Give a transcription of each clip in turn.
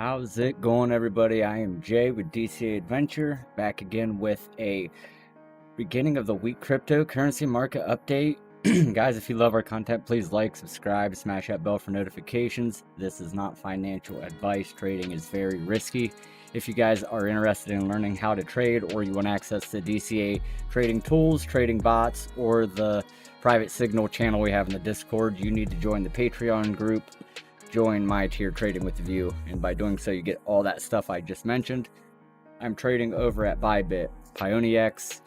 How's it going, everybody? I am Jay with DCA Adventure, back again with a beginning of the week cryptocurrency market update. Guys, if you love our content, please like, subscribe, smash that bell for notifications. This is not financial advice. Trading is very risky. If you guys are interested in learning how to trade, or you want access to DCA trading tools, trading bots, or the private signal channel we have in the Discord, you need to join the Patreon group. Join my tier Trading with View, and by doing so you get all that stuff I just mentioned. I'm trading over at Bybit, Pionex,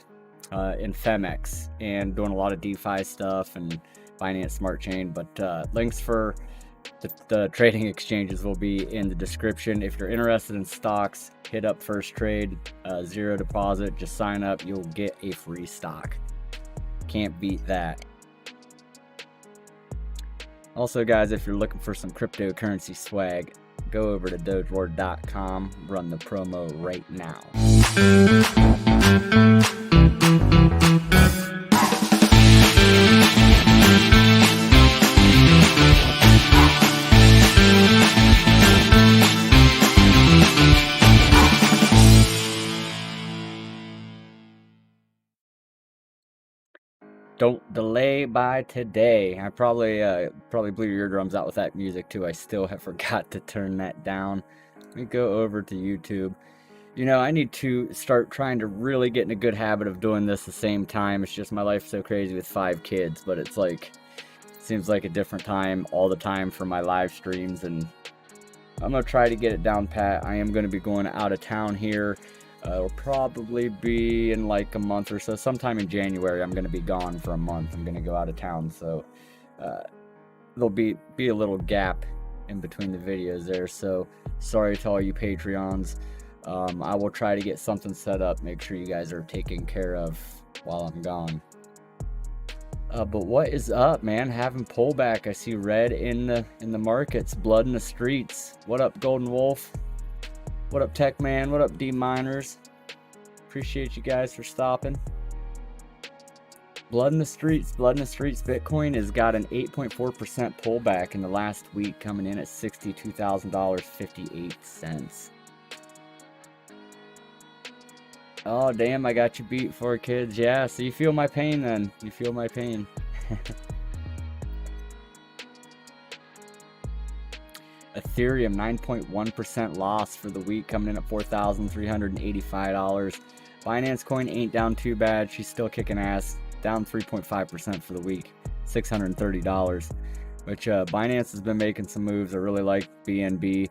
and Phemex, and doing a lot of DeFi stuff and Binance Smart Chain, but links for the trading exchanges will be in the description. If you're interested in stocks, hit up Firstrade, zero deposit, just sign up, you'll get a free stock. Can't beat that. Also, guys, if you're looking for some cryptocurrency swag, go over to dogeward.com, run the promo right now. Don't delay by today. I probably blew your eardrums out with that music too. I still have forgot to turn that down. Let me go over to YouTube. You know, I need to start trying to really get in a good habit of doing this the same time. It's just my life's so crazy with 5 kids, but it's like, seems like a different time all the time for my live streams, and I'm gonna try to get it down pat. I am gonna be going out of town here. It'll probably be in like a month or so. Sometime in January, I'm going to be gone for a month. I'm going to go out of town, so there'll be a little gap in between the videos there. So sorry to all you Patreons. I will try to get something set up. Make sure you guys are taken care of while I'm gone. But what is up, man? Having pullback. I see red in the markets, blood in the streets. What up, Golden Wolf? What up, Tech Man? What up, D Miners? Appreciate you guys for stopping. Blood in the streets, blood in the streets. Bitcoin has got an 8.4% pullback in the last week, coming in at $62,000.58. Oh, damn, I got you beat, 4 kids. Yeah, so you feel my pain then. You feel my pain. Ethereum, 9.1% loss for the week, coming in at $4,385. Binance Coin ain't down too bad. She's still kicking ass, down 3.5% for the week, $630. Which Binance has been making some moves. I really like BNB.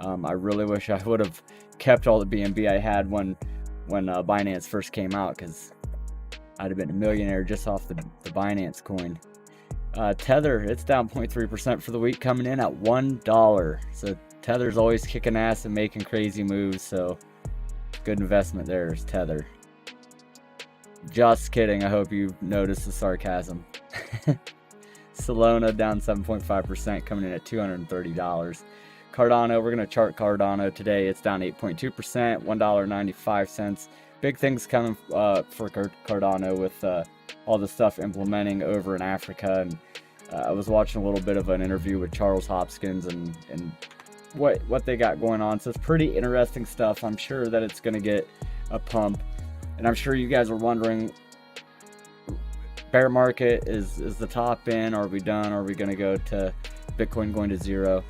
I really wish I would have kept all the BNB I had when Binance first came out, because I'd have been a millionaire just off the Binance coin. Tether, it's down 0.3% for the week, coming in at $1. So Tether's always kicking ass and making crazy moves, so good investment there is Tether. Just kidding, I hope you noticed the sarcasm. Solana down 7.5%, coming in at $230. Cardano, we're going to chart Cardano today. It's down 8.2%, $1.95. Big things coming for Cardano with all the stuff implementing over in Africa, and I was watching a little bit of an interview with Charles Hopkins and what they got going on. So it's pretty interesting stuff. I'm sure that it's going to get a pump, and I'm sure you guys are wondering, bear market is the top in? Are we done? Are we going to go to Bitcoin going to zero?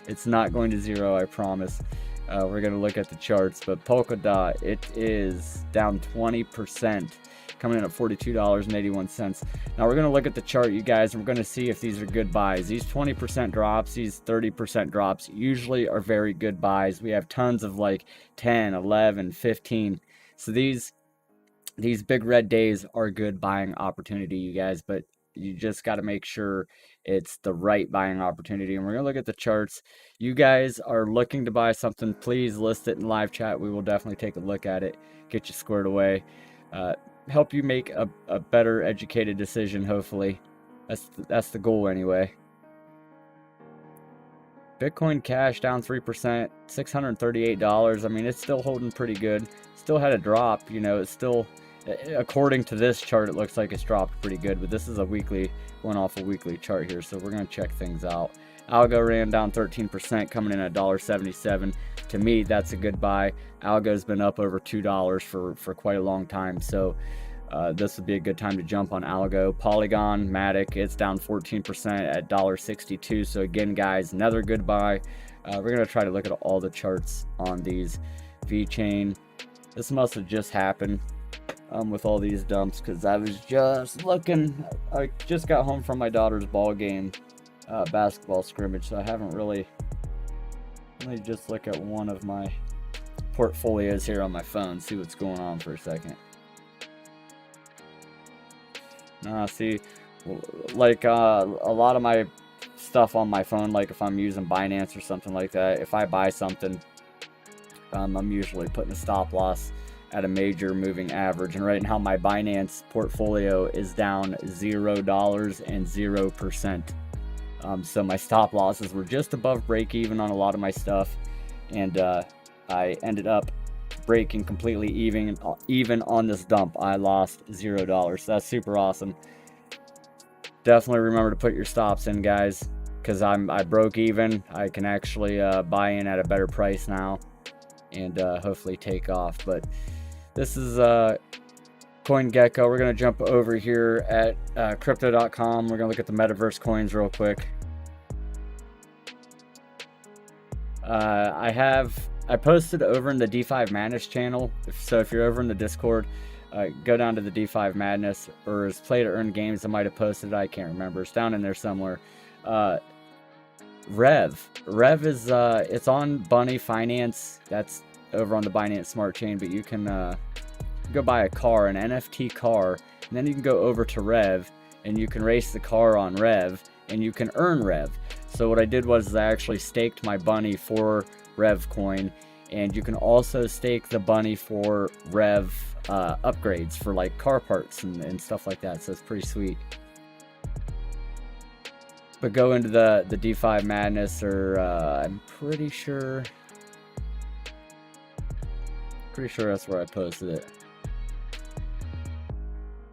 It's not going to zero, I promise. We're going to look at the charts, but Polkadot, it is down 20%, coming in at $42.81. Now we're going to look at the chart, you guys, and we're going to see if these are good buys. These 20% drops, these 30% drops usually are very good buys. We have tons of like 10, 11, 15. So these big red days are a good buying opportunity, you guys, but you just got to make sure it's the right buying opportunity. And we're going to look at the charts. You guys are looking to buy something, please list it in live chat. We will definitely take a look at it, get you squared away, help you make a better educated decision, hopefully. That's the goal anyway. Bitcoin Cash down 3%, $638. I mean, it's still holding pretty good. Still had a drop, you know, it's still, according to this chart, it looks like it's dropped pretty good, but this is a weekly, going off a weekly chart here, so we're going to check things out. Algo ran down 13%, coming in at $1.77. To me, that's a good buy. Algo's been up over $2 for quite a long time, so this would be a good time to jump on Algo. Polygon, Matic, it's down 14% at $1.62. So again, guys, another good buy. We're gonna try to look at all the charts on these. VeChain, this must have just happened with all these dumps, because I was just looking. I just got home from my daughter's ball game, basketball scrimmage, so I haven't really. Let me just look at one of my portfolios here on my phone, see what's going on for a second. See, like a lot of my stuff on my phone, like if I'm using Binance or something like that, if I buy something, I'm usually putting a stop loss at a major moving average, and right now my Binance portfolio is down $0 and 0%. So my stop losses were just above break even on a lot of my stuff, and I ended up breaking completely even on this dump. I lost $0. So that's super awesome. Definitely remember to put your stops in, guys, because I broke even. I can actually buy in at a better price now and hopefully take off. But this is CoinGecko. We're going to jump over here at crypto.com. We're going to look at the metaverse coins real quick. I posted over in the D5 Madness channel. So if you're over in the Discord, go down to the D5 Madness, or is Play to Earn Games. I might have posted it. I can't remember. It's down in there somewhere. Rev is it's on Bunny Finance. That's over on the Binance Smart Chain, but you can go buy a car, an NFT car, and then you can go over to Rev and you can race the car on Rev and you can earn Rev. So what I did was I actually staked my Bunny for Rev coin, and you can also stake the Bunny for Rev upgrades for like car parts and stuff like that. So it's pretty sweet. But go into the D5 Madness, or I'm pretty sure that's where I posted it.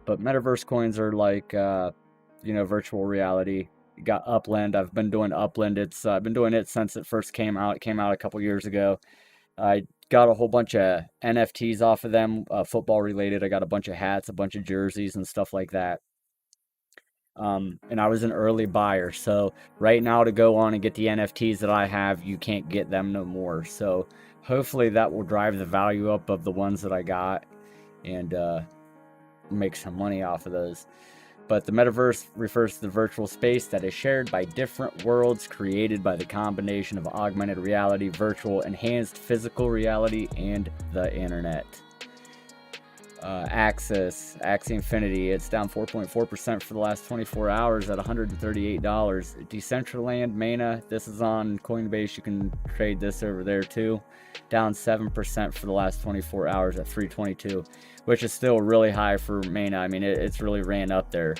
But metaverse coins are like virtual reality. You got Upland. I've been doing Upland. I've been doing it since it first came out. It came out a couple years ago. I got a whole bunch of NFTs off of them, football related. I got a bunch of hats, a bunch of jerseys and stuff like that. And I was an early buyer. So right now, to go on and get the NFTs that I have, you can't get them no more. So hopefully that will drive the value up of the ones that I got, and make some money off of those. But the metaverse refers to the virtual space that is shared by different worlds created by the combination of augmented reality, virtual, enhanced physical reality, and the internet. Axie Infinity, it's down 4.4% for the last 24 hours at $138. Decentraland Mana, this is on Coinbase. You can trade this over there too. Down 7% for the last 24 hours at $322, which is still really high for Mana. I mean, it's really ran up there.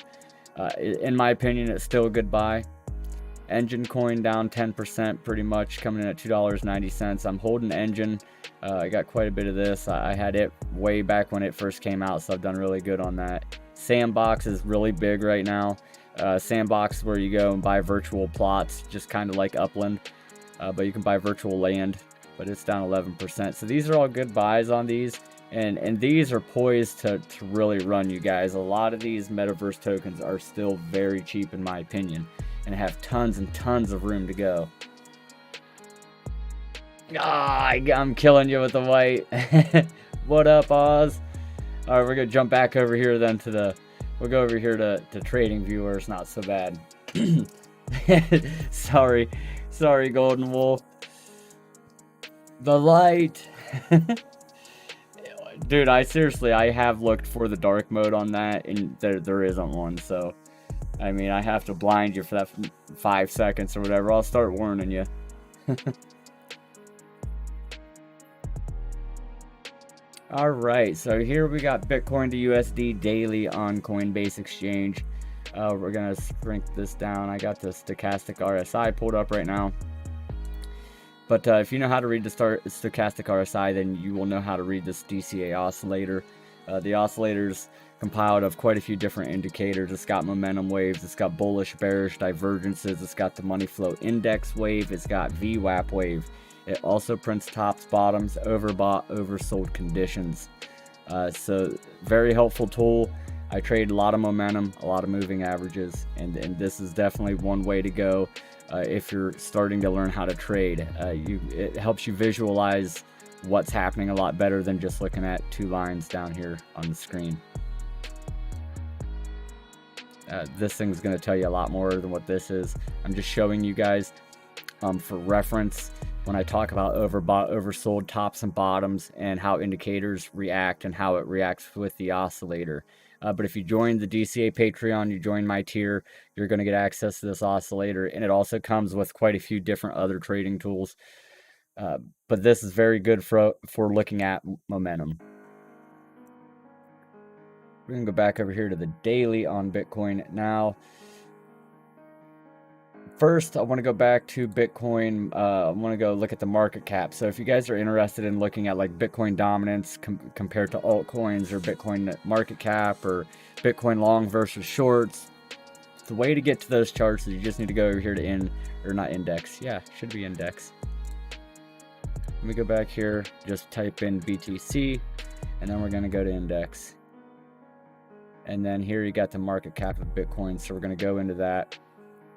In my opinion, it's still a good buy. Engine coin down 10% pretty much, coming in at $2.90. I'm holding Engine. I got quite a bit of this. I had it way back when it first came out, so I've done really good on that. Sandbox is really big right now. Sandbox is where you go and buy virtual plots, just kind of like Upland, but you can buy virtual land, but it's down 11%. So these are all good buys on these, and these are poised to really run, you guys. A lot of these metaverse tokens are still very cheap in my opinion, and have tons and tons of room to go. I'm killing you with the white. What up, Oz? All right, we're gonna jump back over here then we'll go over here to trading viewers. Not so bad. sorry Golden Wolf. The light. Dude, I have looked for the dark mode on that, and there isn't one. So I mean, I have to blind you for that 5 seconds or whatever. I'll start warning you. All right, so here we got Bitcoin to USD daily on Coinbase Exchange. We're gonna shrink this down. I got the stochastic RSI pulled up right now. But if you know how to read the stochastic RSI, then you will know how to read this DCA oscillator. The oscillator's compiled of quite a few different indicators. It's got momentum waves, it's got bullish, bearish divergences, it's got the money flow index wave, it's got VWAP wave. It also prints tops, bottoms, overbought, oversold conditions. So very helpful tool. I trade a lot of momentum, a lot of moving averages, and this is definitely one way to go if you're starting to learn how to trade. It helps you visualize what's happening a lot better than just looking at two lines down here on the screen. This thing's going to tell you a lot more than what this is. I'm just showing you guys for reference when I talk about overbought, oversold, tops and bottoms, and how indicators react and how it reacts with the oscillator. But if you join the DCA Patreon, you join my tier, you're going to get access to this oscillator, and it also comes with quite a few different other trading tools. But this is very good for looking at momentum. We're going to go back over here to the daily on Bitcoin now. First, I want to go back to Bitcoin. I want to go look at the market cap. So if you guys are interested in looking at like Bitcoin dominance compared to altcoins, or Bitcoin market cap, or Bitcoin long versus shorts, the way to get to those charts is you just need to go over here to not index. Yeah, should be index. Let me go back here, just type in BTC, and then we're going to go to index. And then here you got the market cap of Bitcoin. So we're going to go into that.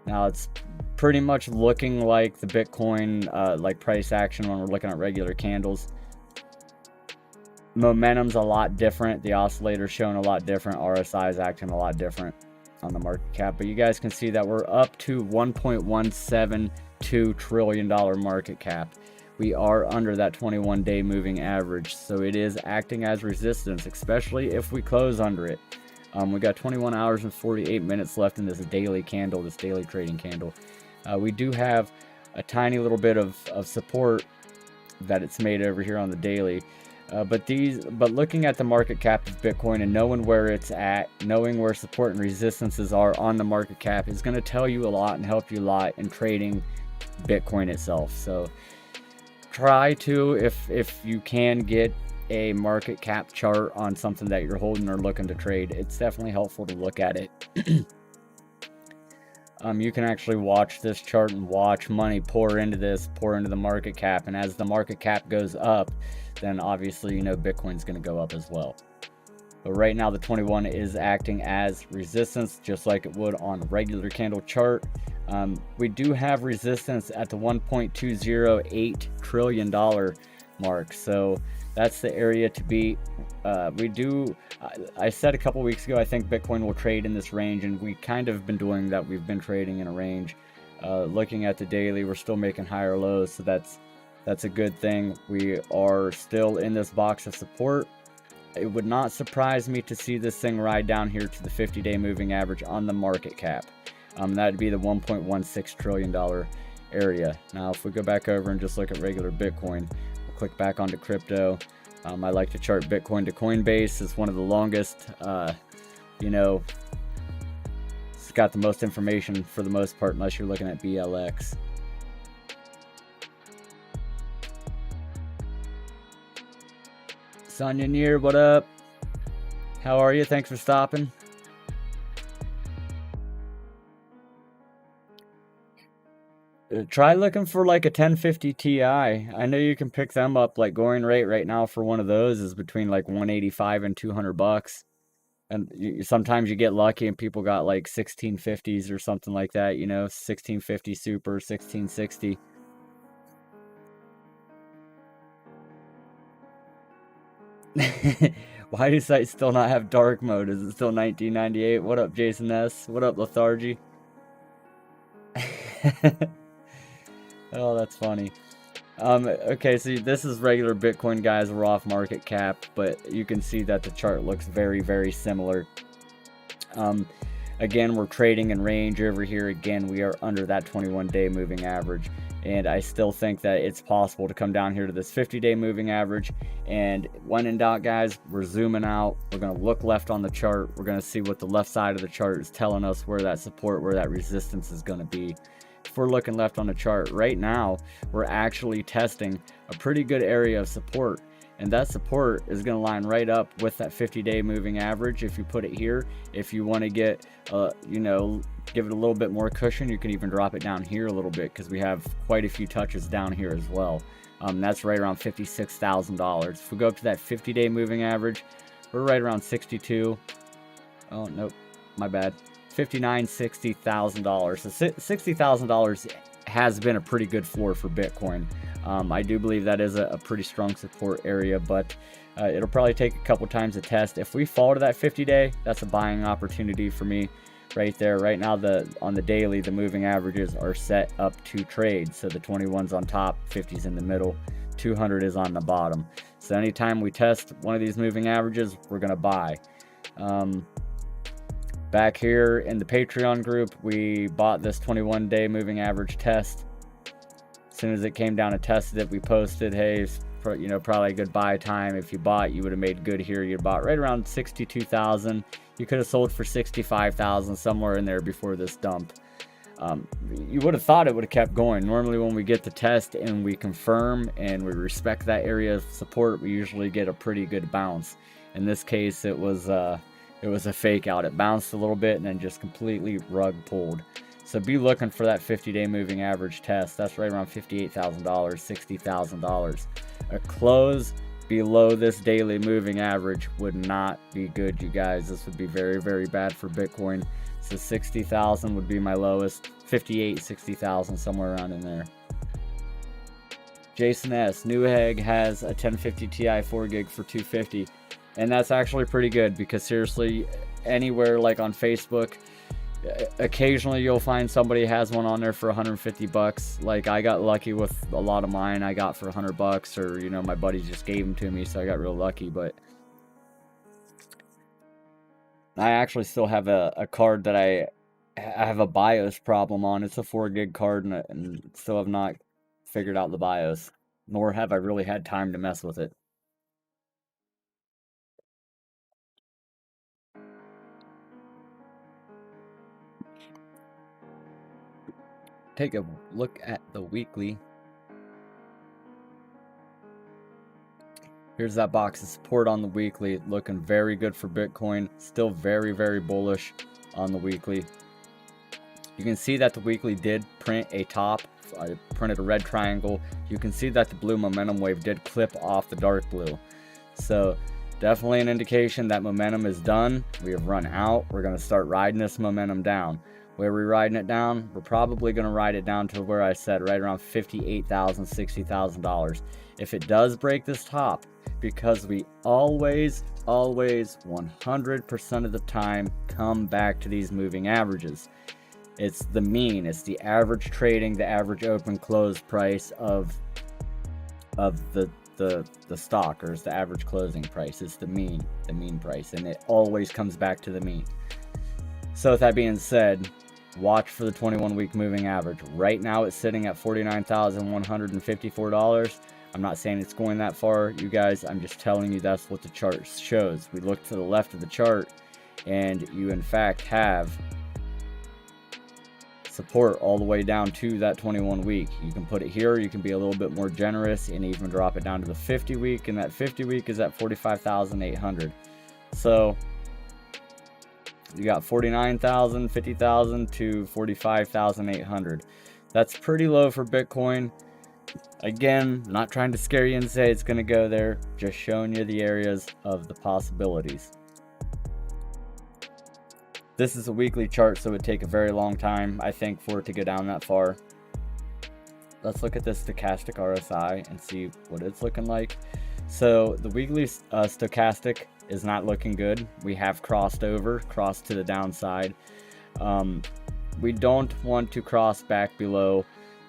Now it's pretty much looking like the Bitcoin like price action when we're looking at regular candles. Momentum's a lot different. The oscillator's showing a lot different. RSI is acting a lot different on the market cap. But you guys can see that we're up to $1.172 trillion market cap. We are under that 21-day moving average. So it is acting as resistance, especially if we close under it. We got 21 hours and 48 minutes left in this daily candle, this daily trading candle. We do have a tiny little bit of support that it's made over here on the daily. But looking at the market cap of Bitcoin and knowing where it's at, knowing where support and resistances are on the market cap is going to tell you a lot and help you a lot in trading Bitcoin itself. So try to, if you can, get a market cap chart on something that you're holding or looking to trade. It's definitely helpful to look at it. You can actually watch this chart and watch money pour into the market cap, and as the market cap goes up, then obviously Bitcoin's going to go up as well. But right now the 21 is acting as resistance, just like it would on a regular candle chart. We do have resistance at the $1.208 trillion mark, so that's the area to beat. I said a couple weeks ago, I think Bitcoin will trade in this range, and we kind of been doing that. We've been trading in a range. Looking at the daily, we're still making higher lows, so that's a good thing. We are still in this box of support. It would not surprise me to see this thing ride down here to the 50-day moving average on the market cap. That'd be the $1.16 trillion area. Now, if we go back over and just look at regular Bitcoin, click back onto crypto. I like to chart Bitcoin to Coinbase. It's one of the longest, it's got the most information for the most part, unless you're looking at BLX. Sonia Neer, what up? How are you? Thanks for stopping. Try looking for like a 1050 Ti. I know you can pick them up. Like going rate right now for one of those is between like 185 and 200 bucks. And sometimes you get lucky and people got like 1650s or something like that, 1650 Super, 1660. Why do sites still not have dark mode? Is it still 1998? What up, Jason S? What up, Lethargy? Oh, that's funny. Okay, so this is regular Bitcoin, guys. We're off market cap, but you can see that the chart looks very, very similar. Again, we're trading in range over here. Again, we are under that 21-day moving average, and I still think that it's possible to come down here to this 50-day moving average. And when in doubt, guys, we're zooming out. We're going to look left on the chart. We're going to see what the left side of the chart is telling us, where that support, where that resistance is going to be. If we're looking left on the chart right now, we're actually testing a pretty good area of support. and that support is going to line right up with that 50-day moving average. If you put it here, if you want to get you know, give it a little bit more cushion, you can even drop it down here a little bit, because we have quite a few touches down here as well. That's right around $56,000. If we go up to that 50-day moving average, we're right around 62. Oh nope, my bad. $59,000, So $60,000 has been a pretty good floor for Bitcoin. I do believe that is a pretty strong support area, but it'll probably take a couple times to test. If we fall to that 50-day, that's a buying opportunity for me right there. Right now, on the daily, the moving averages are set up to trade. So the 21's on top, 50's in the middle, 200 is on the bottom. So anytime we test one of these moving averages, we're gonna buy. Back here in the Patreon group, we bought this 21-day moving average test. As soon as it came down and tested it, we posted, hey, you know, probably a good buy time. If you bought, you would have made good here. You bought right around 62,000. You could have sold for 65,000, somewhere in there before this dump. You would have thought it would have kept going. Normally when we get the test and we confirm and we respect that area of support, we usually get a pretty good bounce. In this case, it was a fake out. It bounced a little bit and then just completely rug pulled. So be looking for that 50-day moving average test. That's right around $58,000, $60,000. A close below this daily moving average would not be good, you guys. This would be very, very bad for Bitcoin. So 60,000 would be my lowest. 58, 60,000, somewhere around in there. Jason S. Newegg has a 1050 Ti 4 gig for $250. And that's actually pretty good, because seriously, anywhere like on Facebook, occasionally you'll find somebody has one on there for 150 bucks. Like I got lucky with a lot of mine I got for 100 bucks, or you know, my buddies just gave them to me, so I got real lucky. But I actually still have a card that I have a BIOS problem on. It's a 4 gig card, and still have not figured out the BIOS, nor have I really had time to mess with it. Take a look at the weekly. Here's that box of support on the weekly, looking very good for Bitcoin. Still very, very bullish on the weekly. You can see that the weekly did print a top. I printed a red triangle. You can see that the blue momentum wave did clip off the dark blue. So definitely an indication that momentum is done. We have run out. We're going to start riding this momentum down. Where are we riding it down? We're probably going to ride it down to where I said, right around $58,000, $60,000. If it does break this top, because we always 100% of the time come back to these moving averages. It's the mean, it's the average trading, the average open close price of the stock, or it's the average closing price. It's the mean price, and it always comes back to the mean. So with that being said, watch for the 21-week moving average. Right now it's sitting at $49,154. I'm not saying it's going that far, you guys. I'm just telling you that's what the chart shows. We look to the left of the chart, and you in fact have support all the way down to that 21 week. You can put it here, you can be a little bit more generous and even drop it down to the 50 week, and that 50 week is at 45,800. So you got 49,000, 50,000 to 45,800. That's pretty low for Bitcoin. Again, not trying to scare you and say it's going to go there, just showing you the areas of the possibilities. This is a weekly chart, so it would take a very long time, I think, for it to go down that far. Let's look at this stochastic RSI and see what it's looking like. So the weekly stochastic is not looking good. We have crossed to the downside. We don't want to cross back below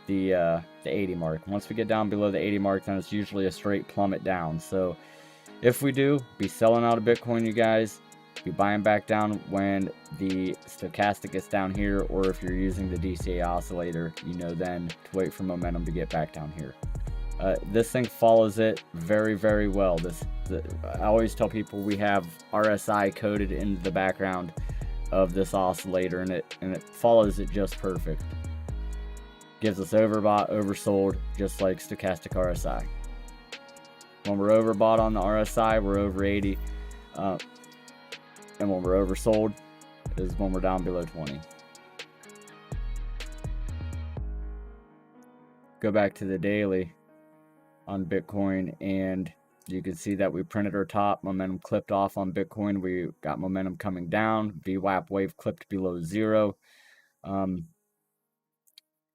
the 80 mark. Once we get down below the 80 mark, then it's usually a straight plummet down. So if we do, be selling out of Bitcoin, you guys. Be buying back down when the stochastic gets down here, or if you're using the DCA oscillator, you know then to wait for momentum to get back down here. This thing follows it very, very well. I always tell people we have RSI coded in the background of this oscillator, and it follows it just perfect. Gives us overbought, oversold, just like stochastic RSI. When we're overbought on the RSI, we're over 80. And when we're oversold is when we're down below 20. Go back to the daily on Bitcoin, and you can see that we printed our top. Momentum clipped off on Bitcoin. We got momentum coming down. VWAP wave clipped below 0.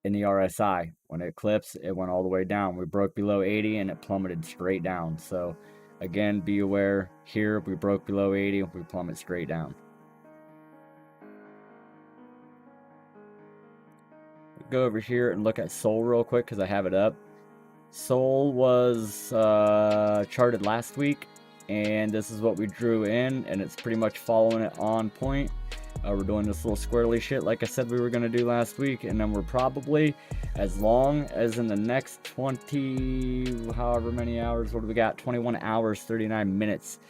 In the RSI, when it clips, it went all the way down. We broke below 80 and it plummeted straight down. So again, be aware here. We broke below 80, we plummet straight down. Go over here and look at Sol real quick because I have it up. Sol was charted last week, and this is what we drew in, and it's pretty much following it on point. We're doing this little squirrely shit like I said we were going to do last week, and then we're probably, as long as in the next 20, however many hours, what do we got? 21 hours, 39 minutes.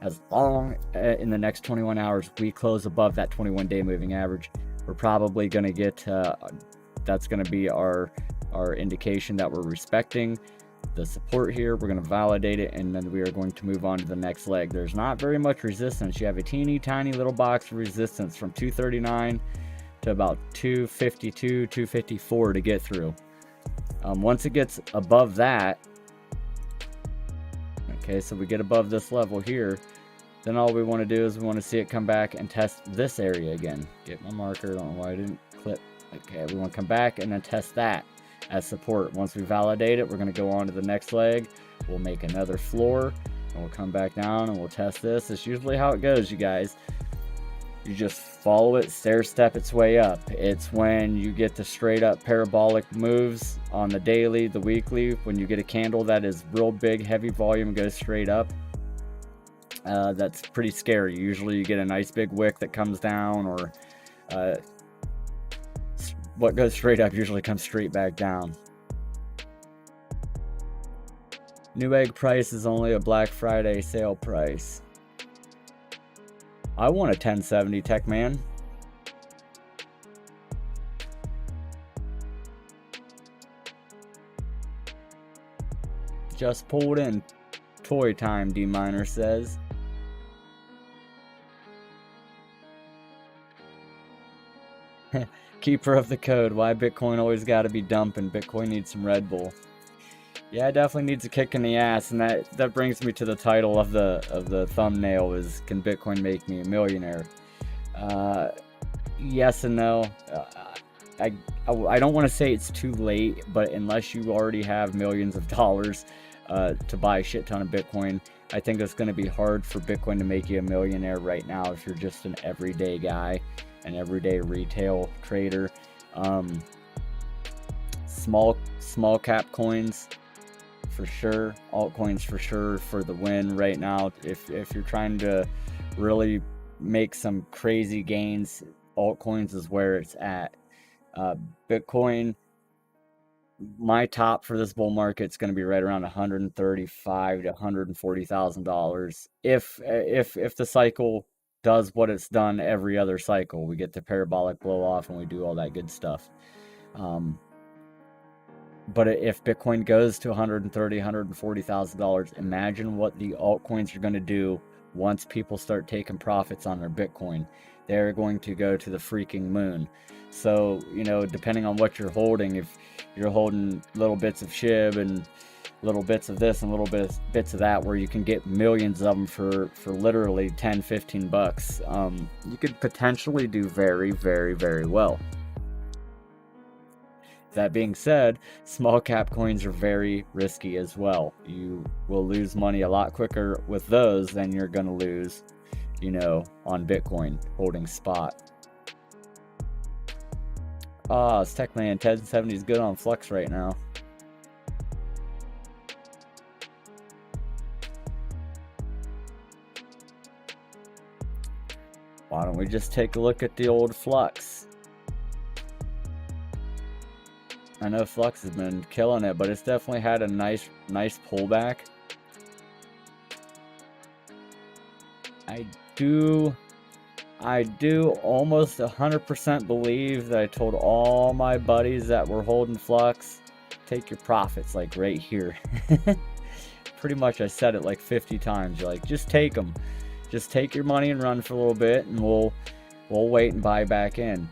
As long in the next 21 hours we close above that 21-day moving average, we're probably going to get, that's going to be our indication that we're respecting the support here. We're going to validate it, and then we are going to move on to the next leg. There's not very much resistance. You have a teeny tiny little box of resistance from 239 to about 252, 254 to get through. Once it gets above that, okay, so we get above this level here, then all we want to do is we want to see it come back and test this area again. Get my marker. I don't know why I didn't clip. Okay, we want to come back and then test that as support. Once we validate it, we're going to go on to the next leg. We'll make another floor, and we'll come back down and we'll test this. It's usually how it goes, you guys. You just follow it, stair step its way up. It's when you get the straight up parabolic moves on the daily, the weekly, when you get a candle that is real big, heavy volume, goes straight up. That's pretty scary. Usually you get a nice big wick that comes down, or what goes straight up usually comes straight back down. Newegg price is only a Black Friday sale price. I want a 1070 Tech Man. Just pulled in. Toy time, D-Miner says. Keeper of the code. Why Bitcoin always got to be dumping. Bitcoin needs some Red Bull. Yeah, it definitely needs a kick in the ass, and that brings me to the title of the thumbnail: is can Bitcoin make me a millionaire? Yes and no. I don't want to say it's too late, but unless you already have millions of dollars to buy a shit ton of Bitcoin, I think it's going to be hard for Bitcoin to make you a millionaire right now if you're just an everyday guy, an everyday retail trader. Small cap coins for sure, altcoins for sure for the win right now. If you're trying to really make some crazy gains, altcoins is where it's at. Bitcoin, my top for this bull market is going to be right around $135,000 to $140,000. If the cycle does what it's done every other cycle, we get the parabolic blow off and we do all that good stuff. But if Bitcoin goes to $130,000, $140,000, imagine what the altcoins are going to do once people start taking profits on their Bitcoin. They're going to go to the freaking moon. So, you know, depending on what you're holding, if you're holding little bits of SHIB and little bits of this and little bits of that, where you can get millions of them for literally 10, 15 bucks, you could potentially do very, very, very well. That being said, small cap coins are very risky as well. You will lose money a lot quicker with those than you're going to lose, you know, on Bitcoin holding spot. It's Techman. 1070 is good on Flux right now. Why don't we just take a look at the old Flux? I know Flux has been killing it, but it's definitely had a nice pullback. I do almost 100% believe that I told all my buddies that were holding Flux, take your profits, like right here. pretty much, I said it like 50 times. You're like, just take them. Just take your money and run for a little bit, and we'll wait and buy back in.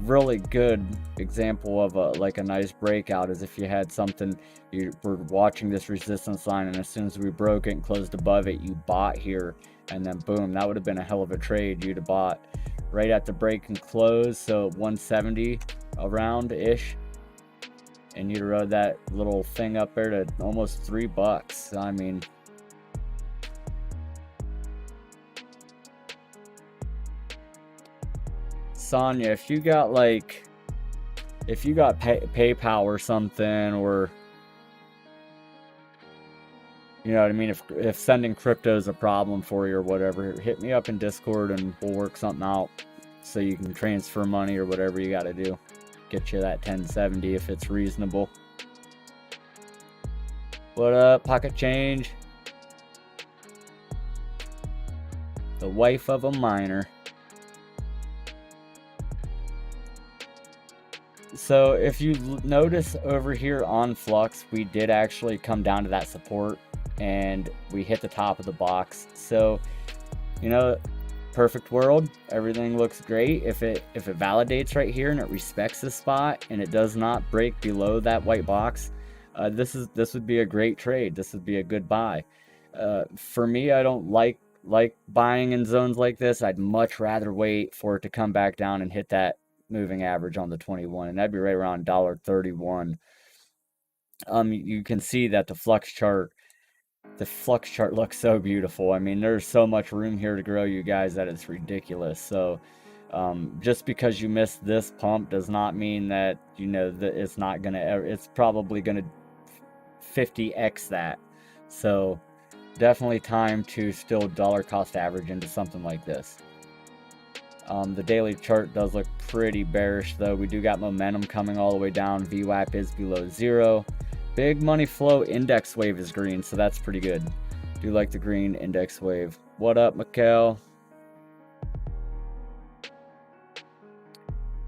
Really good example of a nice breakout is if you had something, you were watching this resistance line, and as soon as we broke it and closed above it, you bought here, and then boom, that would have been a hell of a trade. You'd have bought right at the break and close, so 170 around ish, and you'd rode that little thing up there to almost $3. I mean, Sonya, if you got PayPal or something, or you know what I mean, if sending crypto is a problem for you or whatever, hit me up in Discord and we'll work something out so you can transfer money or whatever you got to do. Get you that 1070 if it's reasonable. What up, Pocket Change? The wife of a miner. So if you notice over here on Flux, we did actually come down to that support and we hit the top of the box. So, you know, perfect world, everything looks great. If it validates right here and it respects the spot and it does not break below that white box, this would be a great trade. This would be a good buy. For me, I don't like buying in zones like this. I'd much rather wait for it to come back down and hit that moving average on the 21, and that'd be right around $1.31. You can see that the flux chart looks so beautiful. I mean, there's so much room here to grow, you guys, that it's ridiculous. So just because you missed this pump does not mean that, you know, that it's not gonna, it's probably gonna 50x that. So definitely time to still dollar cost average into something like this. The daily chart does look pretty bearish, though. We do got momentum coming all the way down. VWAP is below 0. Big money flow index wave is green, so that's pretty good. Do like the green index wave. What up, Mikkel?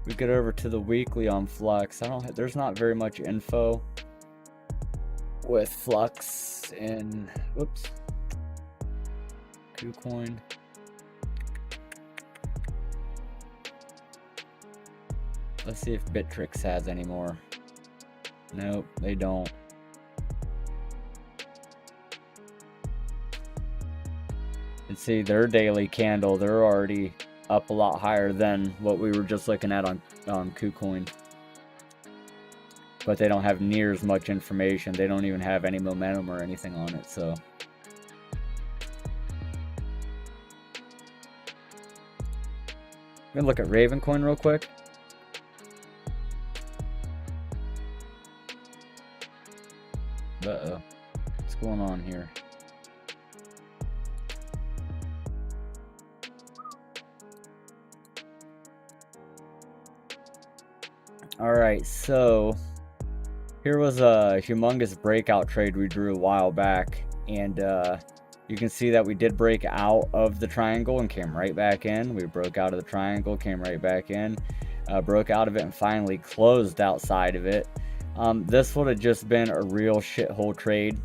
We get over to the weekly on Flux. There's not very much info with Flux and KuCoin. Let's see if Bittrex has any more. Nope, they don't. And see their daily candle, they're already up a lot higher than what we were just looking at on KuCoin. But they don't have near as much information. They don't even have any momentum or anything on it, so. I'm gonna look at Ravencoin real quick. Uh-oh. What's going on here? Alright, so here was a humongous breakout trade we drew a while back, and you can see that we did break out of the triangle and came right back in. We broke out of the triangle, came right back in, broke out of it, and finally closed outside of it. This would have just been a real shithole trade.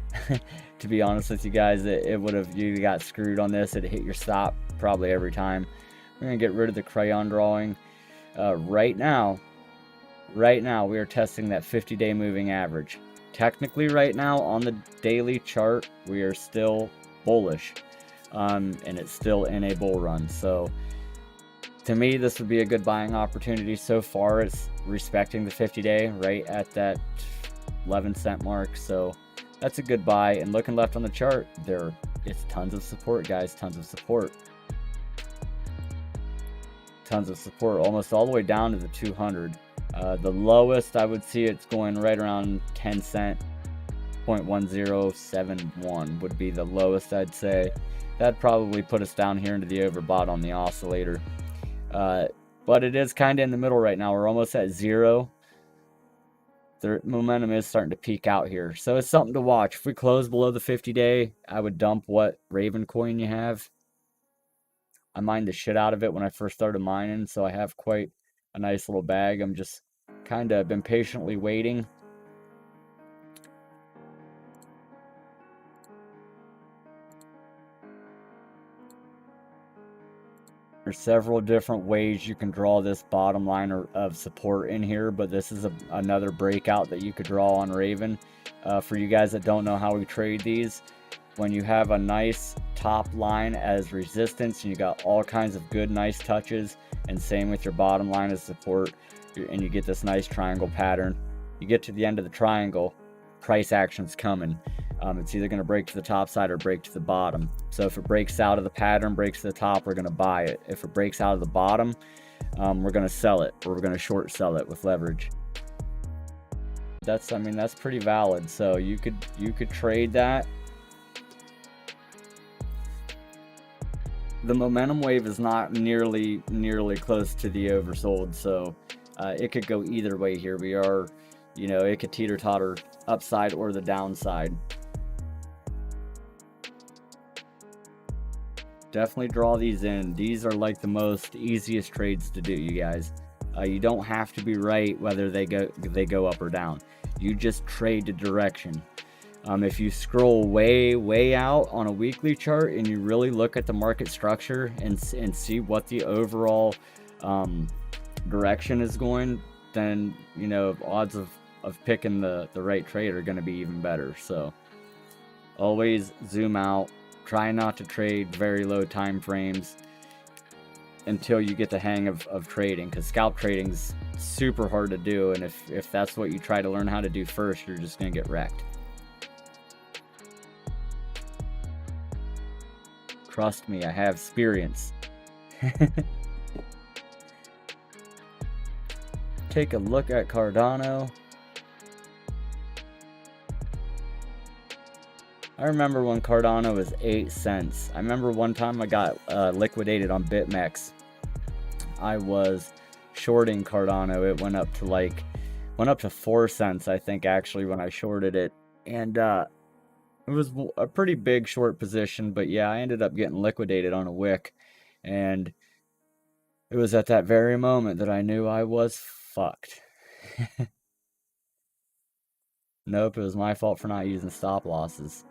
To be honest with you guys, it would have, you got screwed on this. It hit your stop probably every time. We're gonna get rid of the crayon drawing. Right now we are testing that 50-day moving average. Technically right now on the daily chart we are still bullish, and it's still in a bull run. So to me, this would be a good buying opportunity. So far, it's respecting the 50-day right at that 11-cent mark. So that's a good buy. And looking left on the chart, it's tons of support, guys. Tons of support. Tons of support, almost all the way down to the 200. The lowest I would see it's going right around 10 cent. 0.1071 would be the lowest, I'd say. That'd probably put us down here into the overbought on the oscillator. But it is kind of in the middle right now. We're almost at 0. The momentum is starting to peak out here, so it's something to watch. If we close below the 50-day, I would dump what Ravencoin you have. I mined the shit out of it when I first started mining, so I have quite a nice little bag. I'm just kind of been patiently waiting. There's several different ways you can draw this bottom line of support in here, but this is another breakout that you could draw on Raven. For you guys that don't know how we trade these, when you have a nice top line as resistance and you got all kinds of good nice touches, and same with your bottom line as support, and you get this nice triangle pattern, you get to the end of the triangle, price action's coming. It's either going to break to the top side or break to the bottom. So if it breaks out of the pattern, breaks to the top, we're going to buy it. If it breaks out of the bottom, we're going to sell it, or we're going to short sell it with leverage. I mean, that's pretty valid. So you could trade that. The momentum wave is not nearly close to the oversold, so it could go either way here. We are, you know, it could teeter-totter upside or the downside. Definitely draw these in. These are like the most easiest trades to do, you guys. You don't have to be right whether they go up or down. You just trade the direction. If you scroll way out on a weekly chart and you really look at the market structure and see what the overall direction is going, then, you know, odds of picking the right trade are going to be even better. So always zoom out. Try not to trade very low time frames until you get the hang of trading, because scalp trading's super hard to do, and if that's what you try to learn how to do first, you're just going to get wrecked. Trust me, I have experience. Take a look at Cardano. I remember when Cardano was 8 cents. I remember one time I got liquidated on BitMEX. I was shorting Cardano. It went up to 4 cents, I think, actually, when I shorted it. And it was a pretty big short position, but yeah, I ended up getting liquidated on a wick. And it was at that very moment that I knew I was fucked. Nope, it was my fault for not using stop losses.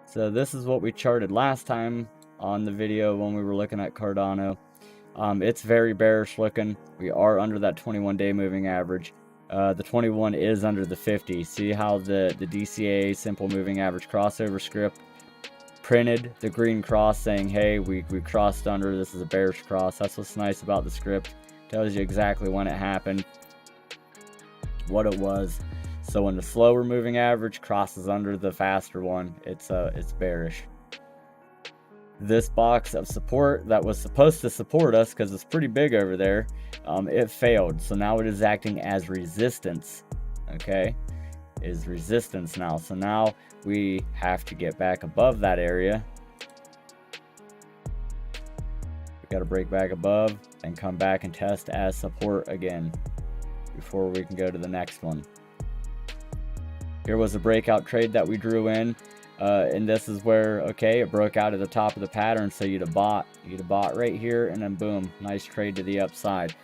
So this is what we charted last time on the video when we were looking at Cardano. It's very bearish looking. We are under that 21-day moving average. The 21 is under the 50. See how the DCA simple moving average crossover script printed the green cross saying, hey, we crossed under, this is a bearish cross. That's what's nice about the script. Tells you exactly when it happened, what it was. So when the slower moving average crosses under the faster one, it's bearish. This box of support that was supposed to support us, because it's pretty big over there, it failed. So now it is acting as resistance. Okay, is resistance now. So now we have to get back above that area. We got to break back above and come back and test as support again before we can go to the next one. Here was a breakout trade that we drew in, and this is where, okay, it broke out at the top of the pattern, so you'd have bought right here, and then boom, nice trade to the upside.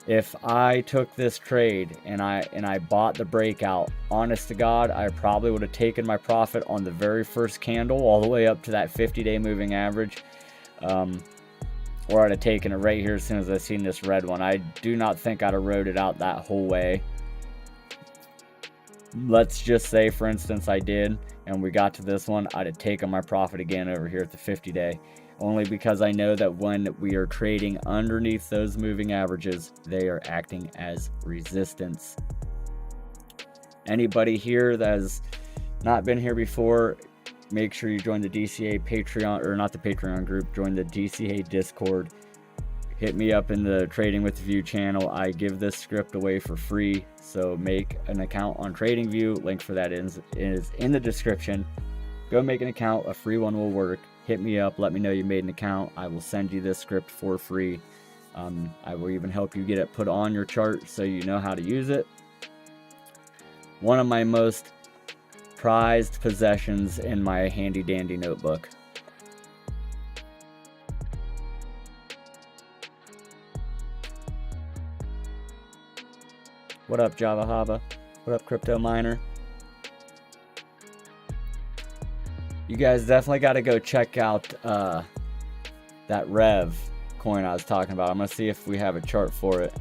If I took this trade and I bought the breakout, honest to God, I probably would have taken my profit on the very first candle all the way up to that 50-day moving average, or I'd have taken it right here as soon as I seen this red one. I do not think I'd have rode it out that whole way. Let's just say, for instance, I did, and we got to this one, I'd have taken my profit again over here at the 50-day. Only because I know that when we are trading underneath those moving averages, they are acting as resistance. Anybody here that has not been here before, make sure you join the DCA Patreon, or not the Patreon group, join the DCA Discord. Hit me up in the Trading with View channel. I give this script away for free, so make an account on TradingView. Link for that is in the description. Go make an account. A free one will work. Hit me up. Let me know you made an account. I will send you this script for free. I will even help you get it put on your chart so you know how to use it. One of my most prized possessions in my handy dandy notebook. What up, Java Haba? What up, Crypto Miner? You guys definitely got to go check out that Rev coin I was talking about. I'm going to see if we have a chart for it.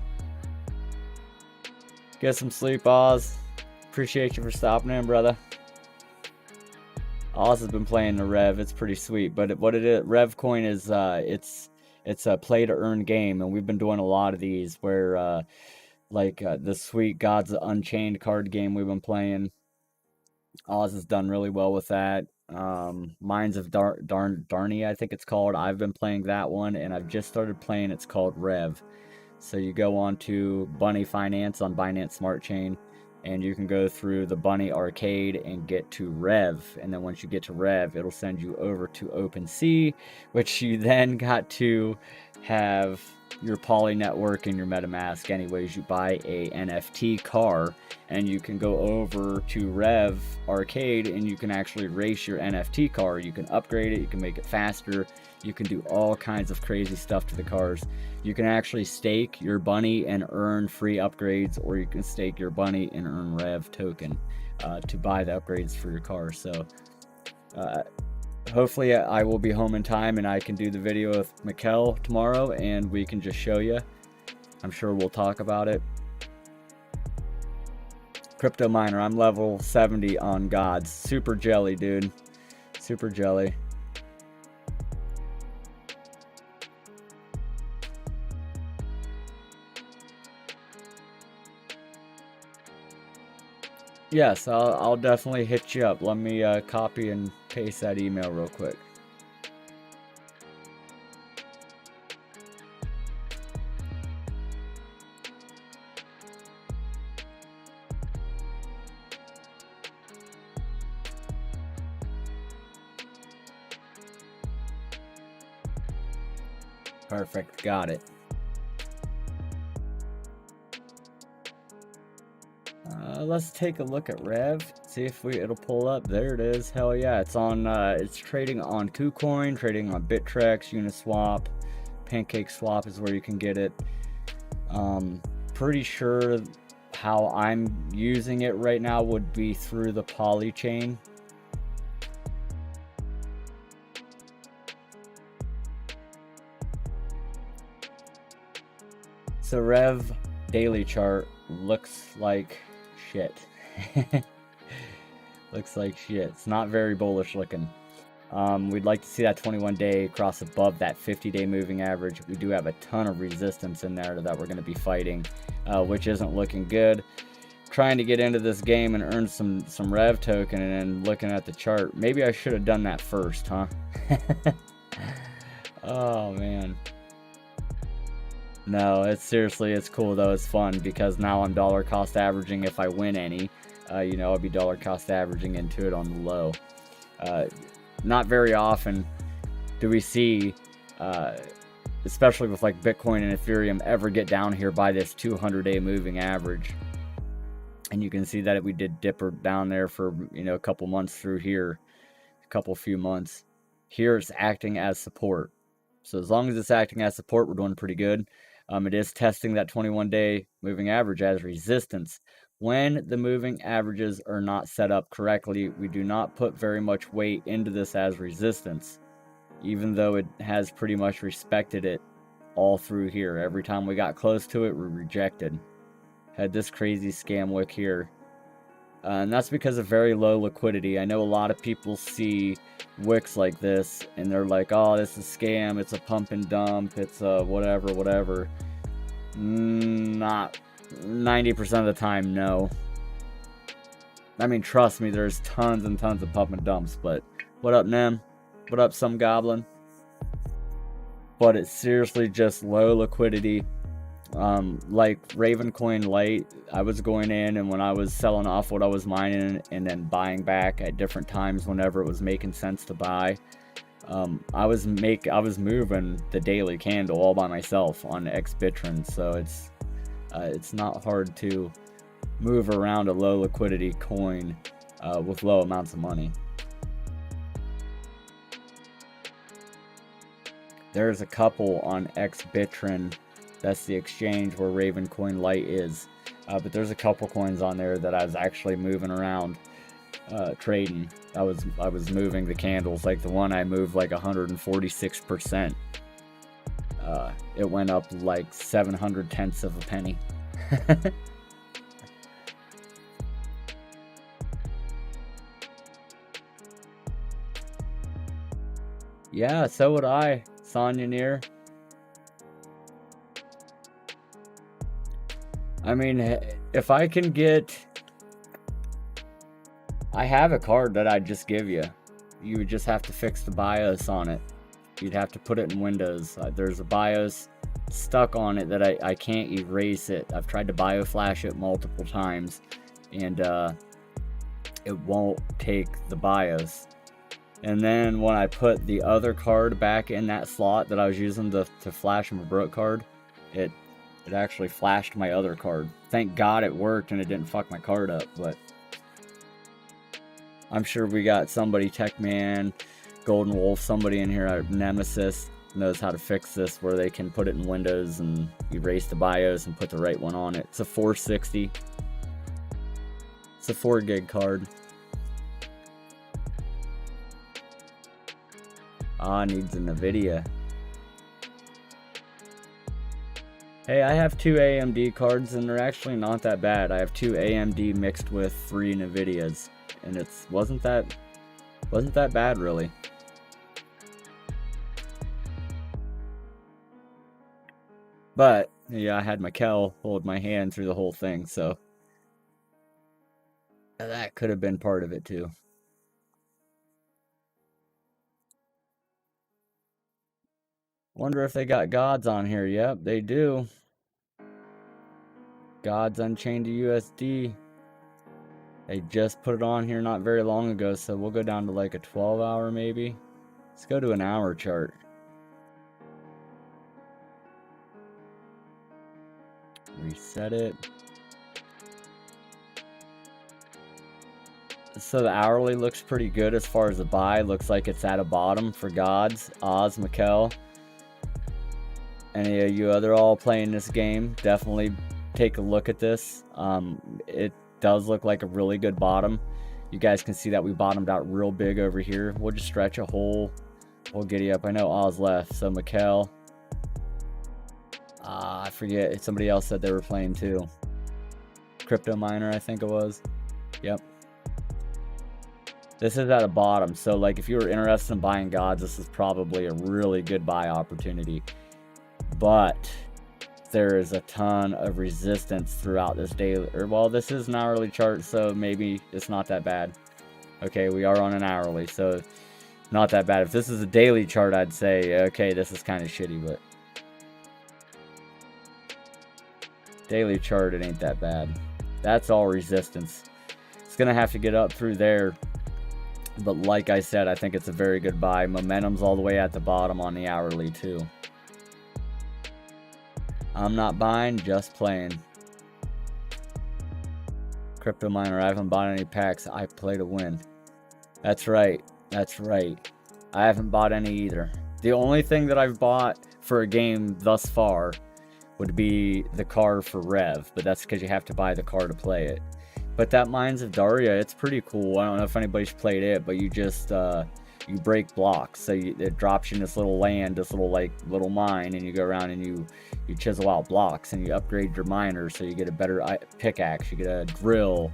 Get some sleep, Oz. Appreciate you for stopping in, brother. Oz has been playing the Rev. It's pretty sweet. But what it is, Rev coin is, it's a play to earn game, and we've been doing a lot of these where, the sweet Gods Unchained card game we've been playing. Oz has done really well with that. Mines of Darney, I think it's called. I've been playing that one, and I've just started playing. It's called Rev. So you go on to Bunny Finance on Binance Smart Chain, and you can go through the Bunny Arcade and get to Rev. And then once you get to Rev, it'll send you over to OpenSea, which you then got to have your Poly network and your MetaMask. Anyways, you buy a NFT car, and you can go over to Rev Arcade, and you can actually race your NFT car. You can upgrade it, you can make it faster, you can do all kinds of crazy stuff to the cars. You can actually stake your bunny and earn free upgrades, or you can stake your bunny and earn Rev token to buy the upgrades for your car. So hopefully I will be home in time and I can do the video with Mikkel tomorrow, and we can just show you. I'm sure we'll talk about it. Crypto miner, I'm level 70 on Gods. Super jelly, dude. Super jelly. Yes, I'll definitely hit you up. Let me copy and paste that email real quick. Perfect, got it. Let's take a look at Rev, see if it'll pull up. There it is. Hell yeah, it's on. It's trading on KuCoin, trading on Bittrex, Uniswap, PancakeSwap is where you can get it. Pretty sure how I'm using it right now would be through the Poly chain. So Rev daily chart looks like shit. Looks like shit. It's not very bullish looking. We'd like to see that 21-day cross above that 50-day moving average. We do have a ton of resistance in there that we're going to be fighting, which isn't looking good. Trying to get into this game and earn some Rev token, and then looking at the chart. Maybe I should have done that first, huh? Oh man. No, it's cool though. It's fun because now I'm dollar cost averaging if I win any. I'll be dollar cost averaging into it on the low. Not very often do we see, especially with like Bitcoin and Ethereum, ever get down here by this 200-day moving average. And you can see that we did dipper down there for a couple months through here, few months. Here it's acting as support. So as long as it's acting as support, we're doing pretty good. It is testing that 21-day moving average as resistance. When the moving averages are not set up correctly, we do not put very much weight into this as resistance, even though it has pretty much respected it all through here. Every time we got close to it, we rejected. Had this crazy scam wick here. And that's because of very low liquidity. I know a lot of people see wicks like this and they're like, oh, this is scam, it's a pump and dump, it's a whatever. Not 90% of the time, no. I mean, trust me, there's tons and tons of pump and dumps, but what up, Nem? What up, some goblin? But it's seriously just low liquidity. Like Ravencoin Lite, I was going in, and when I was selling off what I was mining and then buying back at different times whenever it was making sense to buy, I was moving the daily candle all by myself on Xbitron. So it's not hard to move around a low liquidity coin with low amounts of money. There's a couple on Xbitron. That's the exchange where Ravencoin Lite is. But there's a couple coins on there that I was actually moving around, trading. I was moving the candles. Like the one I moved like 146%. It went up like 700 tenths of a penny. Yeah, so would I, Sonya. I mean, if I can get... I have a card that I'd just give you. You would just have to fix the BIOS on it. You'd have to put it in Windows. There's a BIOS stuck on it that I can't erase it. I've tried to BioFlash it multiple times, and it won't take the BIOS. And then when I put the other card back in that slot that I was using to flash my Brook card, it actually flashed my other card. Thank God it worked and it didn't fuck my card up, but I'm sure we got somebody, Techman, Golden Wolf, somebody in here, Nemesis, knows how to fix this where they can put it in Windows and erase the BIOS and put the right one on it. It's a 460. It's a 4 gig card. Needs a NVIDIA. Hey, I have 2 AMD cards and they're actually not that bad. I have 2 AMD mixed with 3 NVIDIAs, and it wasn't that bad really. But yeah, I had Mikkel hold my hand through the whole thing, so that could have been part of it too. Wonder if they got gods on here. Yep, they do. Gods Unchained to USD. They just put it on here not very long ago, so we'll go down to like a 12-hour maybe. Let's go to an hour chart. Reset it. So the hourly looks pretty good as far as the buy. Looks like it's at a bottom for gods. Oz, Mikkel. Any of you other all playing this game, definitely take a look at this. It does look like a really good bottom. You guys can see that we bottomed out real big over here. We'll just stretch a whole giddy up. I know Oz left, so Mikkel. I forget, somebody else said they were playing too. Crypto Miner, I think it was. Yep. This is at a bottom, so like if you were interested in buying gods, this is probably a really good buy opportunity. But there is a ton of resistance throughout this daily, or well, this is an hourly chart, so maybe it's not that bad. Okay, we are on an hourly, so not that bad. If this is a daily chart, I'd say, okay, this is kind of shitty, but daily chart, it ain't that bad. That's all resistance. It's gonna have to get up through there, but like I said, I think it's a very good buy. Momentum's all the way at the bottom on the hourly too. I'm not buying, just playing. Crypto Miner, I haven't bought any packs. I play to win. That's right. That's right. I haven't bought any either. The only thing that I've bought for a game thus far would be the car for Rev, but that's because you have to buy the car to play it. But that Mines of Daria, it's pretty cool. I don't know if anybody's played it, but you just you break blocks. So it drops you in this little land, this little mine, and you go around and you chisel out blocks and you upgrade your miner, so you get a better pickaxe, you get a drill,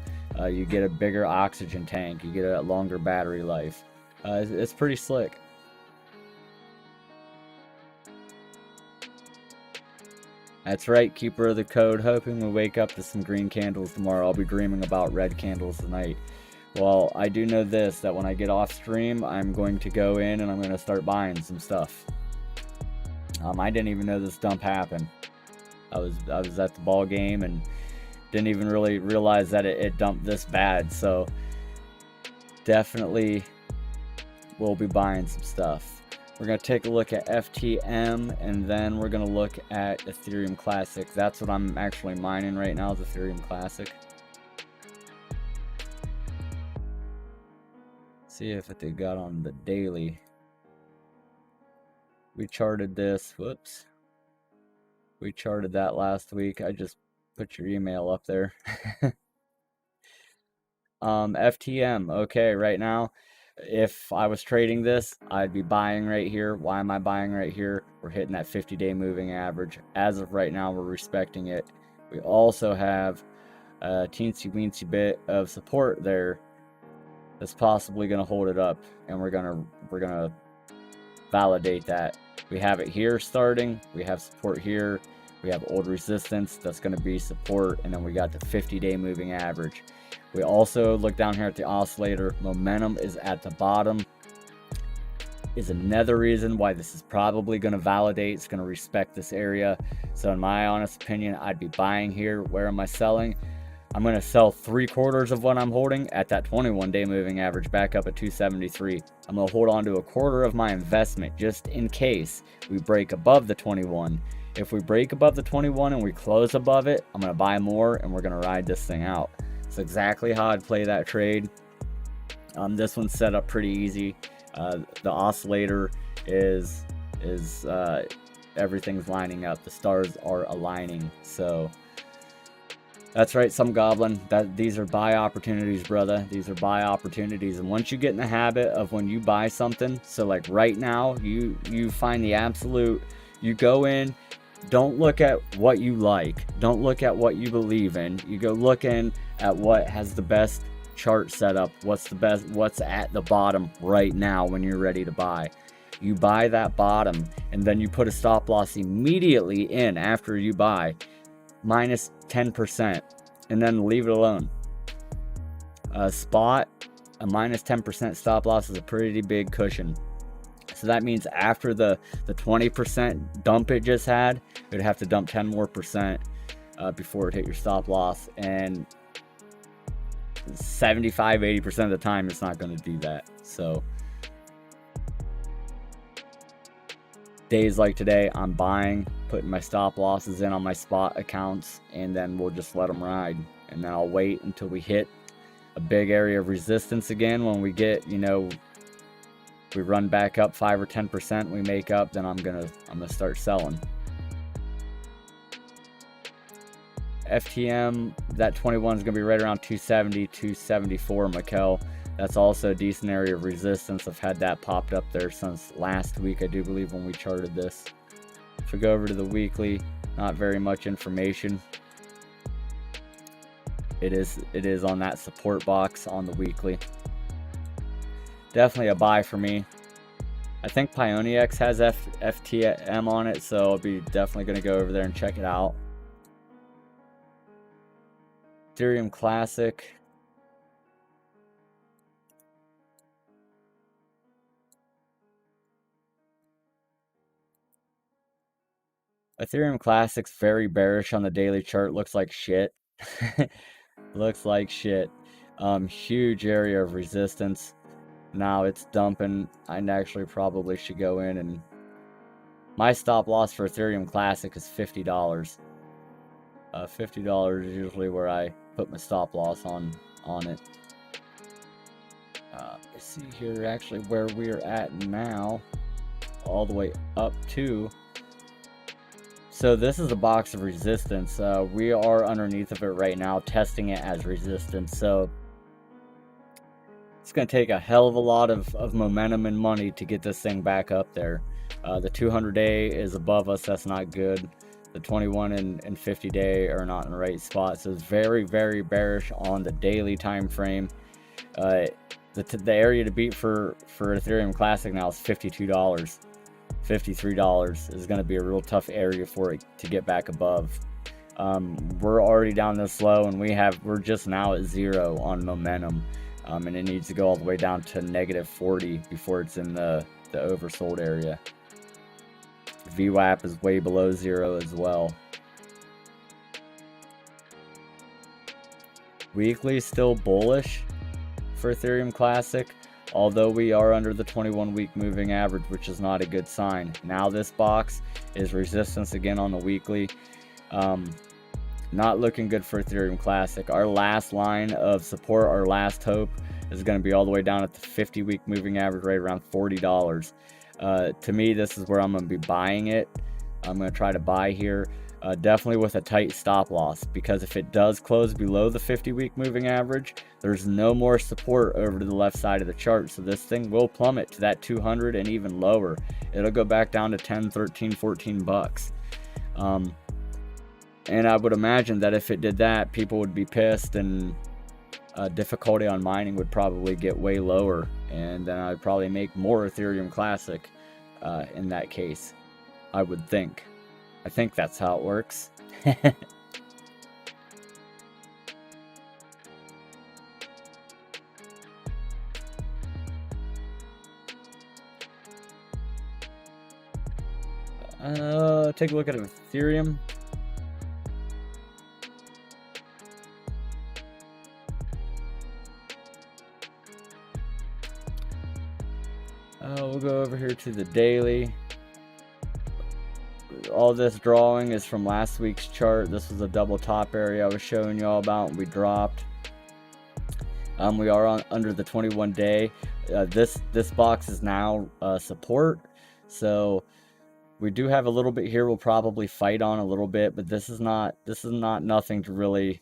you get a bigger oxygen tank, you get a longer battery life. It's pretty slick. That's right, Keeper of the Code. Hoping we wake up to some green candles tomorrow. I'll be dreaming about red candles tonight. Well, I do know this, that when I get off stream, I'm going to go in and I'm going to start buying some stuff. I didn't even know this dump happened. I was at the ball game and didn't even really realize that it dumped this bad. So definitely we'll be buying some stuff. We're going to take a look at FTM, and then we're going to look at Ethereum Classic. That's what I'm actually mining right now, is Ethereum Classic. See if they got on the daily. We charted this. Whoops. We charted that last week. I just put your email up there. FTM. Okay, right now if I was trading this, I'd be buying right here. Why am I buying right here? We're hitting that 50-day moving average. As of right now, we're respecting it. We also have a teensy weensy bit of support there that's possibly going to hold it up, and we're gonna validate that. We have it here starting. We have support here. We have old resistance that's going to be support, and then we got the 50-day moving average. We also look down here at the oscillator. Momentum is at the bottom. Is another reason why this is probably going to validate. It's going to respect this area. So in my honest opinion, I'd be buying here. Where am I selling? I'm going to sell 3/4 of what I'm holding at that 21-day moving average back up at 273. I'm going to hold on to 1/4 of my investment just in case we break above the 21. If we break above the 21 and we close above it, I'm going to buy more and we're going to ride this thing out. It's exactly how I'd play that trade. This one's set up pretty easy. The oscillator is everything's lining up. The stars are aligning. So that's right, some goblin. These are buy opportunities, brother. These are buy opportunities. And once you get in the habit of when you buy something, so like right now, you find the absolute. You go in. Don't look at what you like. Don't look at what you believe in. You go looking at what has the best chart setup. What's the best? What's at the bottom right now when you're ready to buy? You buy that bottom, and then you put a stop loss immediately in after you buy, minus 10%, and then leave it alone. A spot, a minus 10% stop loss is a pretty big cushion. So that means after the 20% dump it just had, it would have to dump 10 more percent before it hit your stop loss. And 75-80% of the time, it's not going to do that. So days like today, I'm buying, putting my stop losses in on my spot accounts, and then we'll just let them ride. And then I'll wait until we hit a big area of resistance again. When we get, we run back up 5 or 10%, we make up, then I'm gonna start selling. FTM, that 21 is gonna be right around 270, 274, Mikkel. That's also a decent area of resistance. I've had that popped up there since last week, I do believe, when we charted this. If we go over to the weekly, not very much information. It is on that support box on the weekly. Definitely a buy for me. I think Pionex has FTM on it, so I'll be definitely going to go over there and check it out. Ethereum Classic. Ethereum Classic's very bearish on the daily chart. Looks like shit. Looks like shit. Huge area of resistance. Now it's dumping. I actually probably should go in, and my stop loss for Ethereum Classic is $50. $50 is usually where I put my stop loss on it. Let's see here actually where we're at now, all the way up to. So this is a box of resistance. We are underneath of it right now, testing it as resistance. So it's going to take a hell of a lot of momentum and money to get this thing back up there. The 200-day is above us. That's not good. The 21 and 50-day are not in the right spot. So it's very, very bearish on the daily time frame. The area to beat for Ethereum Classic now is $52. $53 is going to be a real tough area for it to get back above. We're already down this low, and we're just now at 0 on momentum. And it needs to go all the way down to -40 before it's in the oversold area. VWAP is way below 0 as well. Weekly still bullish for Ethereum Classic, although we are under the 21-week moving average, which is not a good sign. Now this box is resistance again on the weekly. Not looking good for Ethereum Classic. Our last line of support, our last hope, is going to be all the way down at the 50-week moving average, right around $40. To me, this is where I'm going to be buying it. I'm going to try to buy here. Definitely with a tight stop loss, because if it does close below the 50-week moving average, there's no more support over to the left side of the chart, so this thing will plummet to that 200 and even lower. It'll go back down to 10, 13, 14 bucks. And I would imagine that if it did that, people would be pissed, and difficulty on mining would probably get way lower, and then I'd probably make more Ethereum Classic in that case, I would think. I think that's how it works. Take a look at Ethereum. We'll go over here to the daily. All this drawing is from last week's chart. This was a double top area I was showing you all about, and we dropped. We are on under the 21 day. This box is now support, so we do have a little bit here we'll probably fight on a little bit, but this is not nothing to really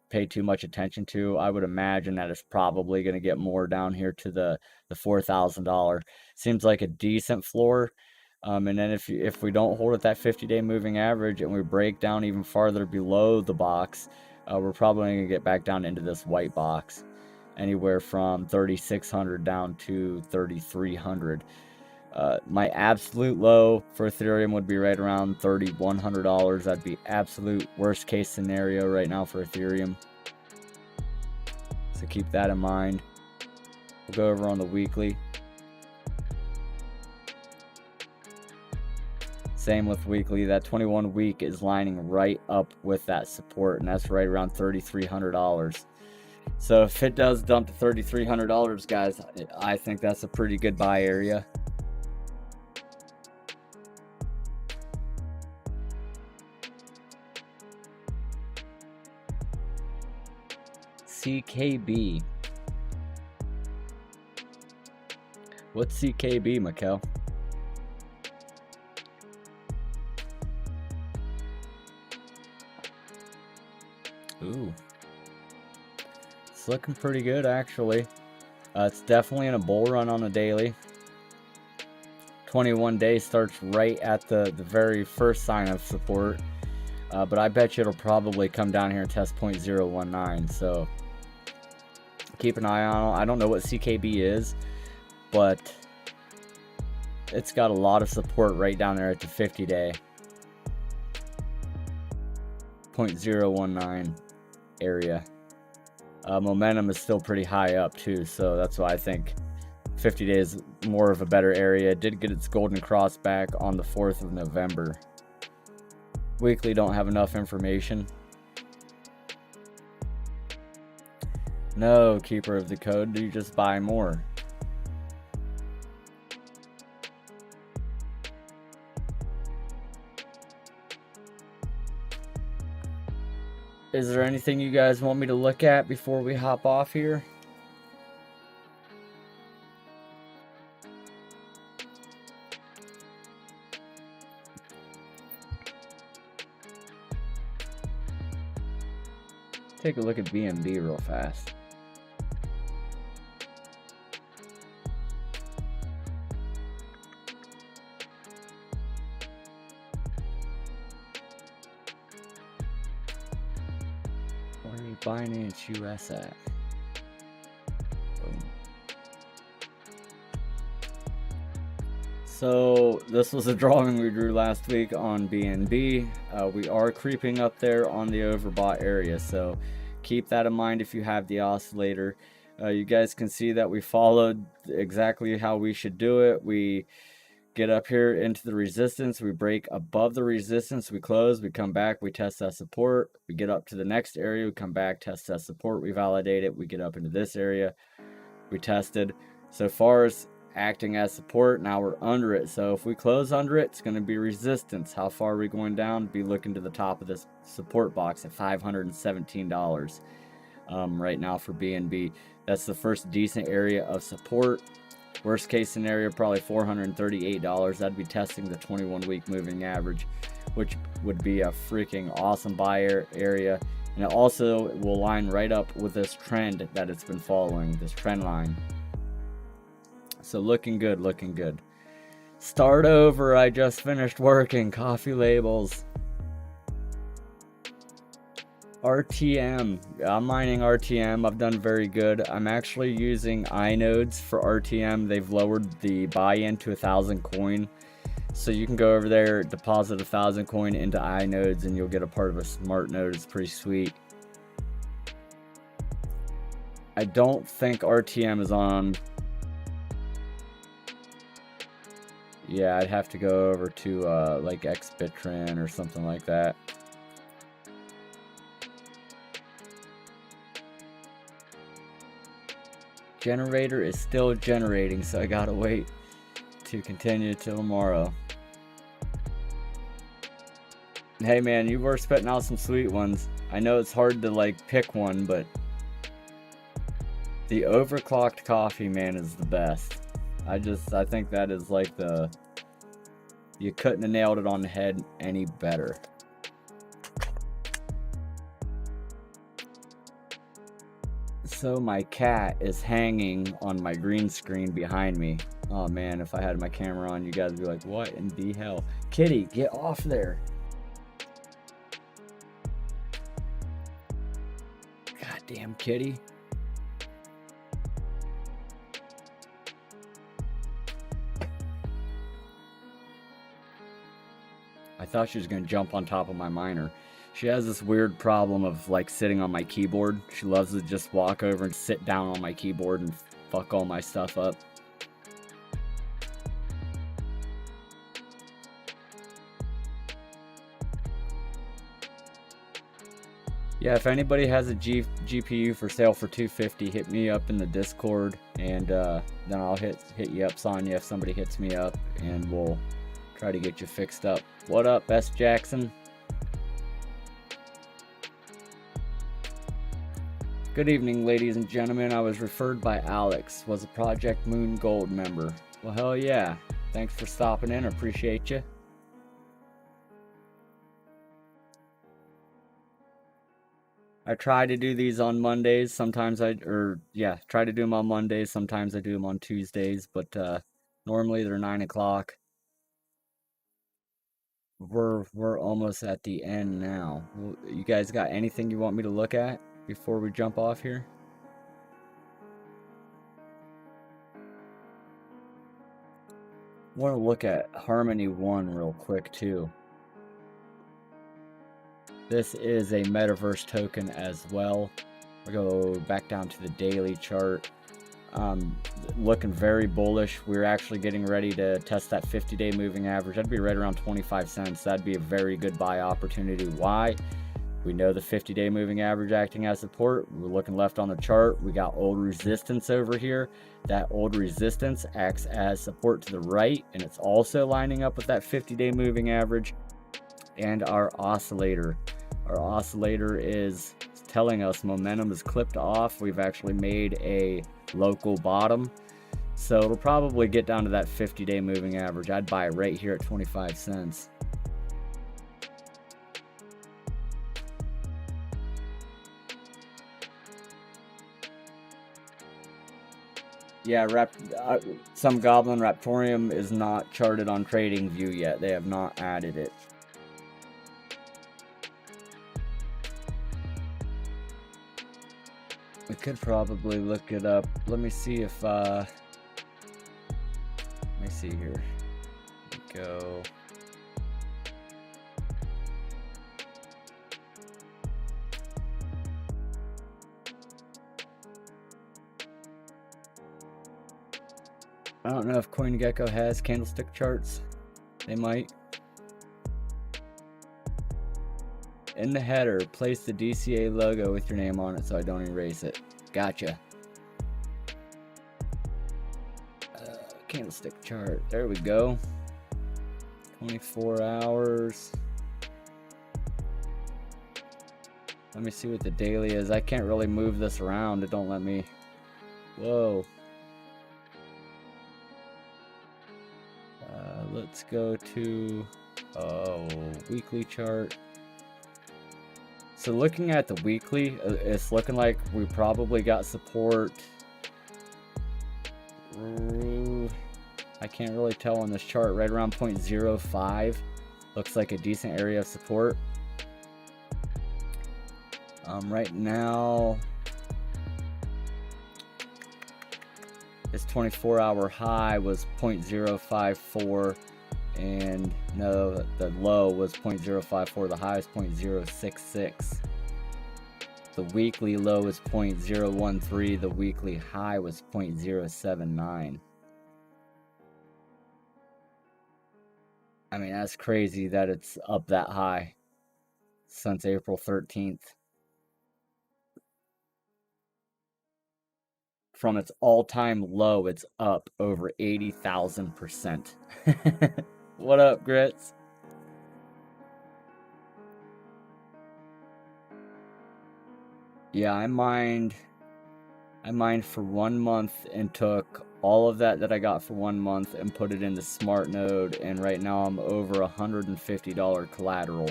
pay too much attention to. I would imagine that it's probably going to get more down here to the $4,000. Seems like a decent floor. And then if we don't hold at that 50-day moving average and we break down even farther below the box, we're probably going to get back down into this white box, anywhere from 3,600 down to 3,300. My absolute low for Ethereum would be right around $3,100. That'd be absolute worst case scenario right now for Ethereum, so keep that in mind. We'll go over on the weekly. Same with weekly. That 21 week is lining right up with that support, and that's right around $3,300. So if it does dump to $3,300, guys, I think that's a pretty good buy area. CKB. What's CKB, Mikkel? Ooh, it's looking pretty good actually. It's definitely in a bull run on the daily. 21 days starts right at the very first sign of support, but I bet you it'll probably come down here and test 0.019, so keep an eye on it. I don't know what CKB is, but it's got a lot of support right down there at the 50-day 0.019 area. Momentum is still pretty high up too, so that's why I think 50 days is more of a better area. It did get its golden cross back on the 4th of November. Weekly don't have enough information. No, keeper of the code, do you just buy more? Is there anything you guys want me to look at before we hop off here? Take a look at BNB real fast. Binance US at. Boom. So this was a drawing we drew last week on BNB. We are creeping up there on the overbought area, so keep that in mind if you have the oscillator. You guys can see that we followed exactly how we should do it. We get up here into the resistance, we break above the resistance, we close, we come back, we test that support, we get up to the next area, we come back, test that support, we validate it, we get up into this area, we tested. So far as acting as support, now we're under it, so if we close under it, it's going to be resistance. How far are we going down? Be looking to the top of this support box at $517 right now for BNB. That's the first decent area of support. Worst case scenario, probably $438. That'd be testing the 21-week moving average, which would be a freaking awesome buy area. And it also will line right up with this trend that it's been following, this trend line. So looking good, looking good. Start over. I just finished working. Coffee labels. RTM. I'm mining RTM. I've done very good. I'm actually using inodes for RTM. They've lowered the buy-in to 1,000 coin. So you can go over there, deposit 1,000 coin into inodes, and you'll get a part of a smart node. It's pretty sweet. I don't think RTM is on. Yeah, I'd have to go over to like Xbitrin or something like that. Generator is still generating, so I gotta wait to continue till tomorrow. Hey man, you were spitting out some sweet ones. I know it's hard to like pick one, but the overclocked coffee, man, is the best. I think that is like you couldn't have nailed it on the head any better. So my cat is hanging on my green screen behind me. Oh man, if I had my camera on, you guys would be like, what in the hell? Kitty, get off there. Goddamn kitty. I thought she was gonna jump on top of my miner. She has this weird problem of like sitting on my keyboard. She loves to just walk over and sit down on my keyboard and fuck all my stuff up. Yeah, if anybody has a GPU for sale for $250, hit me up in the Discord, and then I'll hit you up, Sonya, if somebody hits me up, and we'll try to get you fixed up. What up, S. Jackson? Good evening, ladies and gentlemen. I was referred by Alex, was a Project Moon Gold member. Well, hell yeah. Thanks for stopping in. Appreciate you. I try to do these on Mondays. Sometimes try to do them on Mondays. Sometimes I do them on Tuesdays, but normally they're 9 o'clock. We're almost at the end now. You guys got anything you want me to look at before we jump off here? I want to look at Harmony 1 real quick too. This is a metaverse token as well. We'll go back down to the daily chart. Looking very bullish. We're actually getting ready to test that 50-day moving average. That'd be right around 25 cents. That'd be a very good buy opportunity. Why? We know the 50-day moving average acting as support. We're looking left on the chart. We got old resistance over here. That old resistance acts as support to the right, and it's also lining up with that 50-day moving average. And our oscillator. Our oscillator is telling us momentum is clipped off. We've actually made a local bottom. So it'll probably get down to that 50-day moving average. I'd buy it right here at 25 cents. Yeah, some Goblin Raptorium is not charted on TradingView yet. They have not added it. We could probably look it up. Let me see if let me see here. Go. I don't know if CoinGecko has candlestick charts. They might. In the header, place the DCA logo with your name on it so I don't erase it. Gotcha. Candlestick chart. There we go. 24 hours. Let me see what the daily is. I can't really move this around. It don't let me. Whoa. let's go to weekly chart. So looking at the weekly, it's looking like we probably got support. I can't really tell on this chart. Right around 0.05 looks like a decent area of support. Right now, its 24-hour high was 0.054, and no, the low was 0.054. The high is 0.066. The weekly low is 0.013. The weekly high was 0.079. I mean, that's crazy that it's up that high since April 13th. From its all-time low, it's up over 80,000%. What up, Grits? Yeah, I mined for 1 month and took all of that I got for 1 month and put it into Smart Node, and right now I'm over $150 collateral.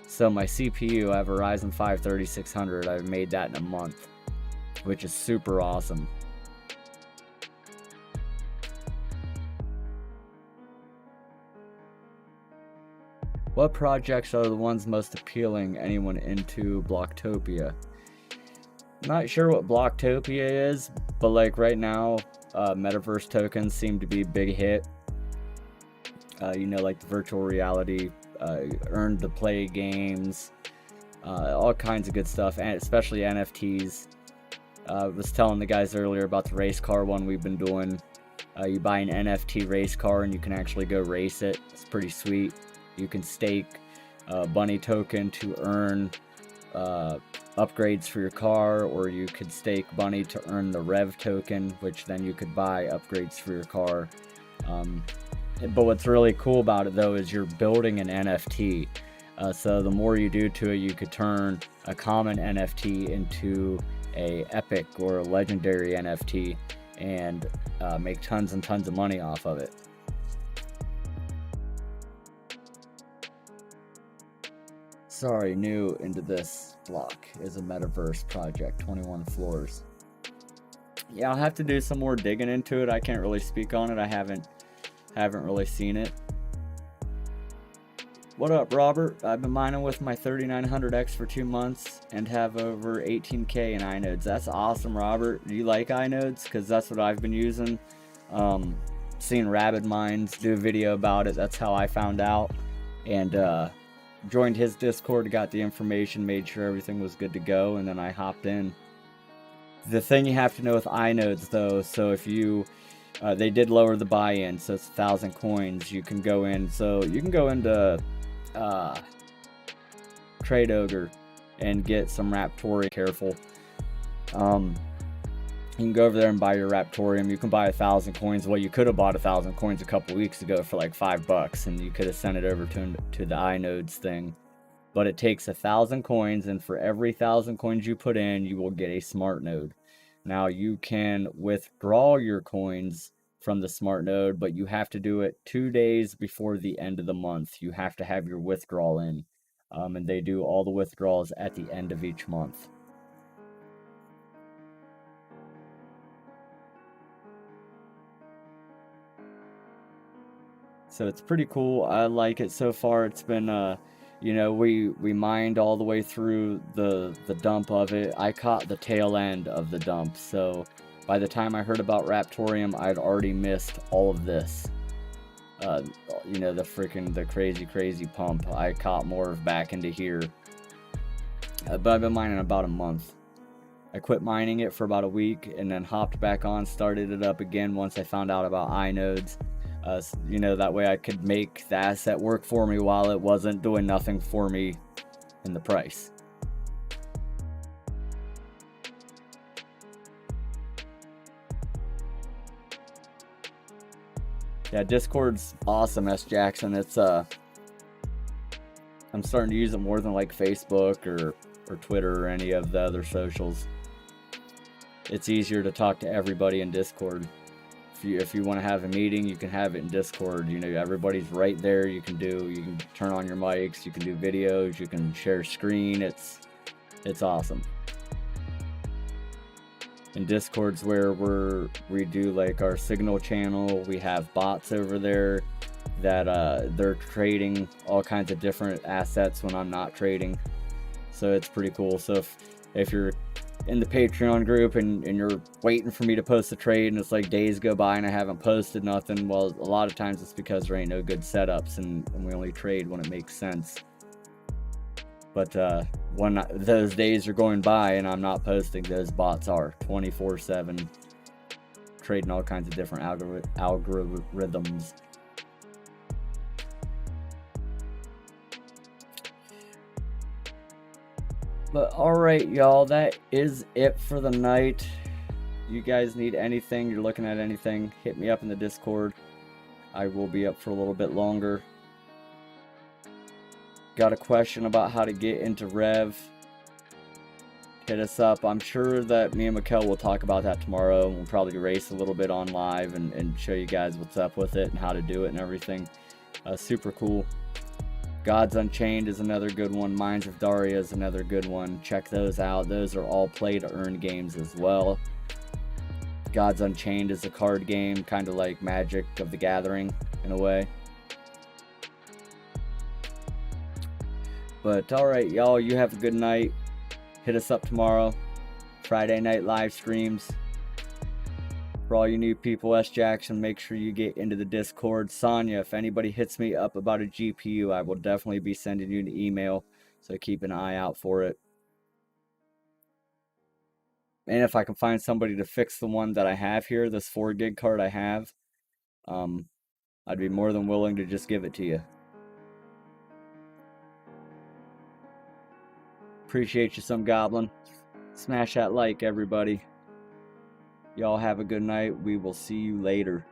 So my CPU, I have a Ryzen 5 3600, I've made that in a month, which is super awesome. What projects are the ones most appealing anyone into Blocktopia? Not sure what Blocktopia is, but like right now, metaverse tokens seem to be a big hit. You know, like the virtual reality, earn to play games, all kinds of good stuff, and especially NFTs. I was telling the guys earlier about the race car one we've been doing. You buy an NFT race car and you can actually go race it. It's pretty sweet. You can stake Bunny token to earn upgrades for your car, or you could stake Bunny to earn the Rev token, which then you could buy upgrades for your car. But what's really cool about it though is you're building an NFT. So the more you do to it, you could turn a common NFT into a epic or a legendary NFT and make tons and tons of money off of it. Sorry, new into this block is a metaverse project, 21 floors. Yeah, I'll have to do some more digging into it. I can't really speak on it. I haven't really seen it. What up, Robert? I've been mining with my 3900X for 2 months and have over 18K in iNodes. That's awesome, Robert. Do you like iNodes? Because that's what I've been using. Seen Rabid Minds do a video about it. That's how I found out. And joined his Discord, got the information, made sure everything was good to go, and then I hopped in. The thing you have to know with iNodes though, so if you they did lower the buy-in, so it's 1,000 coins. You can go in, so you can go into Trade Ogre and get some Raptorium. Careful. You can go over there and buy your Raptorium. You can buy 1,000 coins. Well, you could have bought 1,000 coins a couple weeks ago for like $5, and you could have sent it over to the iNodes thing. But it takes 1,000 coins, and for every 1,000 coins you put in, you will get a smart node. Now you can withdraw your coins from the smart node, but you have to do it 2 days before the end of the month. You have to have your withdrawal in, and they do all the withdrawals at the end of each month. So it's pretty cool. I like it so far. It's been you know, we mined all the way through the dump of it. I caught the tail end of the dump, so by the time I heard about Raptorium, I'd already missed all of this. You know, the crazy pump. I caught more back into here. But I've been mining about a month. I quit mining it for about a week and then hopped back on, started it up again once I found out about iNodes. You know, that way I could make the asset work for me while it wasn't doing nothing for me in the price. Yeah, Discord's awesome, S. Jackson. It's I'm starting to use it more than like Facebook or Twitter or any of the other socials. It's easier to talk to everybody in Discord. if you want to have a meeting, you can have it in Discord. You know, everybody's right there. You can turn on your mics, you can do videos, you can share screen. It's awesome. And Discord's where we do like our signal channel. We have bots over there that they're trading all kinds of different assets when I'm not trading. So it's pretty cool. So if you're in the Patreon group and you're waiting for me to post a trade and it's like days go by and I haven't posted nothing, well, a lot of times it's because there ain't no good setups and we only trade when it makes sense. But when those days are going by and I'm not posting, those bots are 24/7 trading all kinds of different algorithms. But alright, y'all, that is it for the night. You guys need anything, you're looking at anything, hit me up in the Discord. I will be up for a little bit longer. Got a question about how to get into Rev, hit us up. I'm sure that me and Mikkel will talk about that tomorrow. We'll probably race a little bit on live and show you guys what's up with it and how to do it and everything. Super cool. Gods Unchained is another good one. Mines of Daria is another good one. Check those out. Those are all play to earn games as well. Gods Unchained is a card game, kind of like Magic of the Gathering in a way. But alright, y'all, you have a good night. Hit us up tomorrow. Friday night live streams. For all you new people, S Jackson, make sure you get into the Discord. Sonya, if anybody hits me up about a GPU, I will definitely be sending you an email. So keep an eye out for it. And if I can find somebody to fix the one that I have here, this 4 gig card I have, I'd be more than willing to just give it to you. Appreciate you some, Goblin. Smash that like, everybody. Y'all have a good night. We will see you later.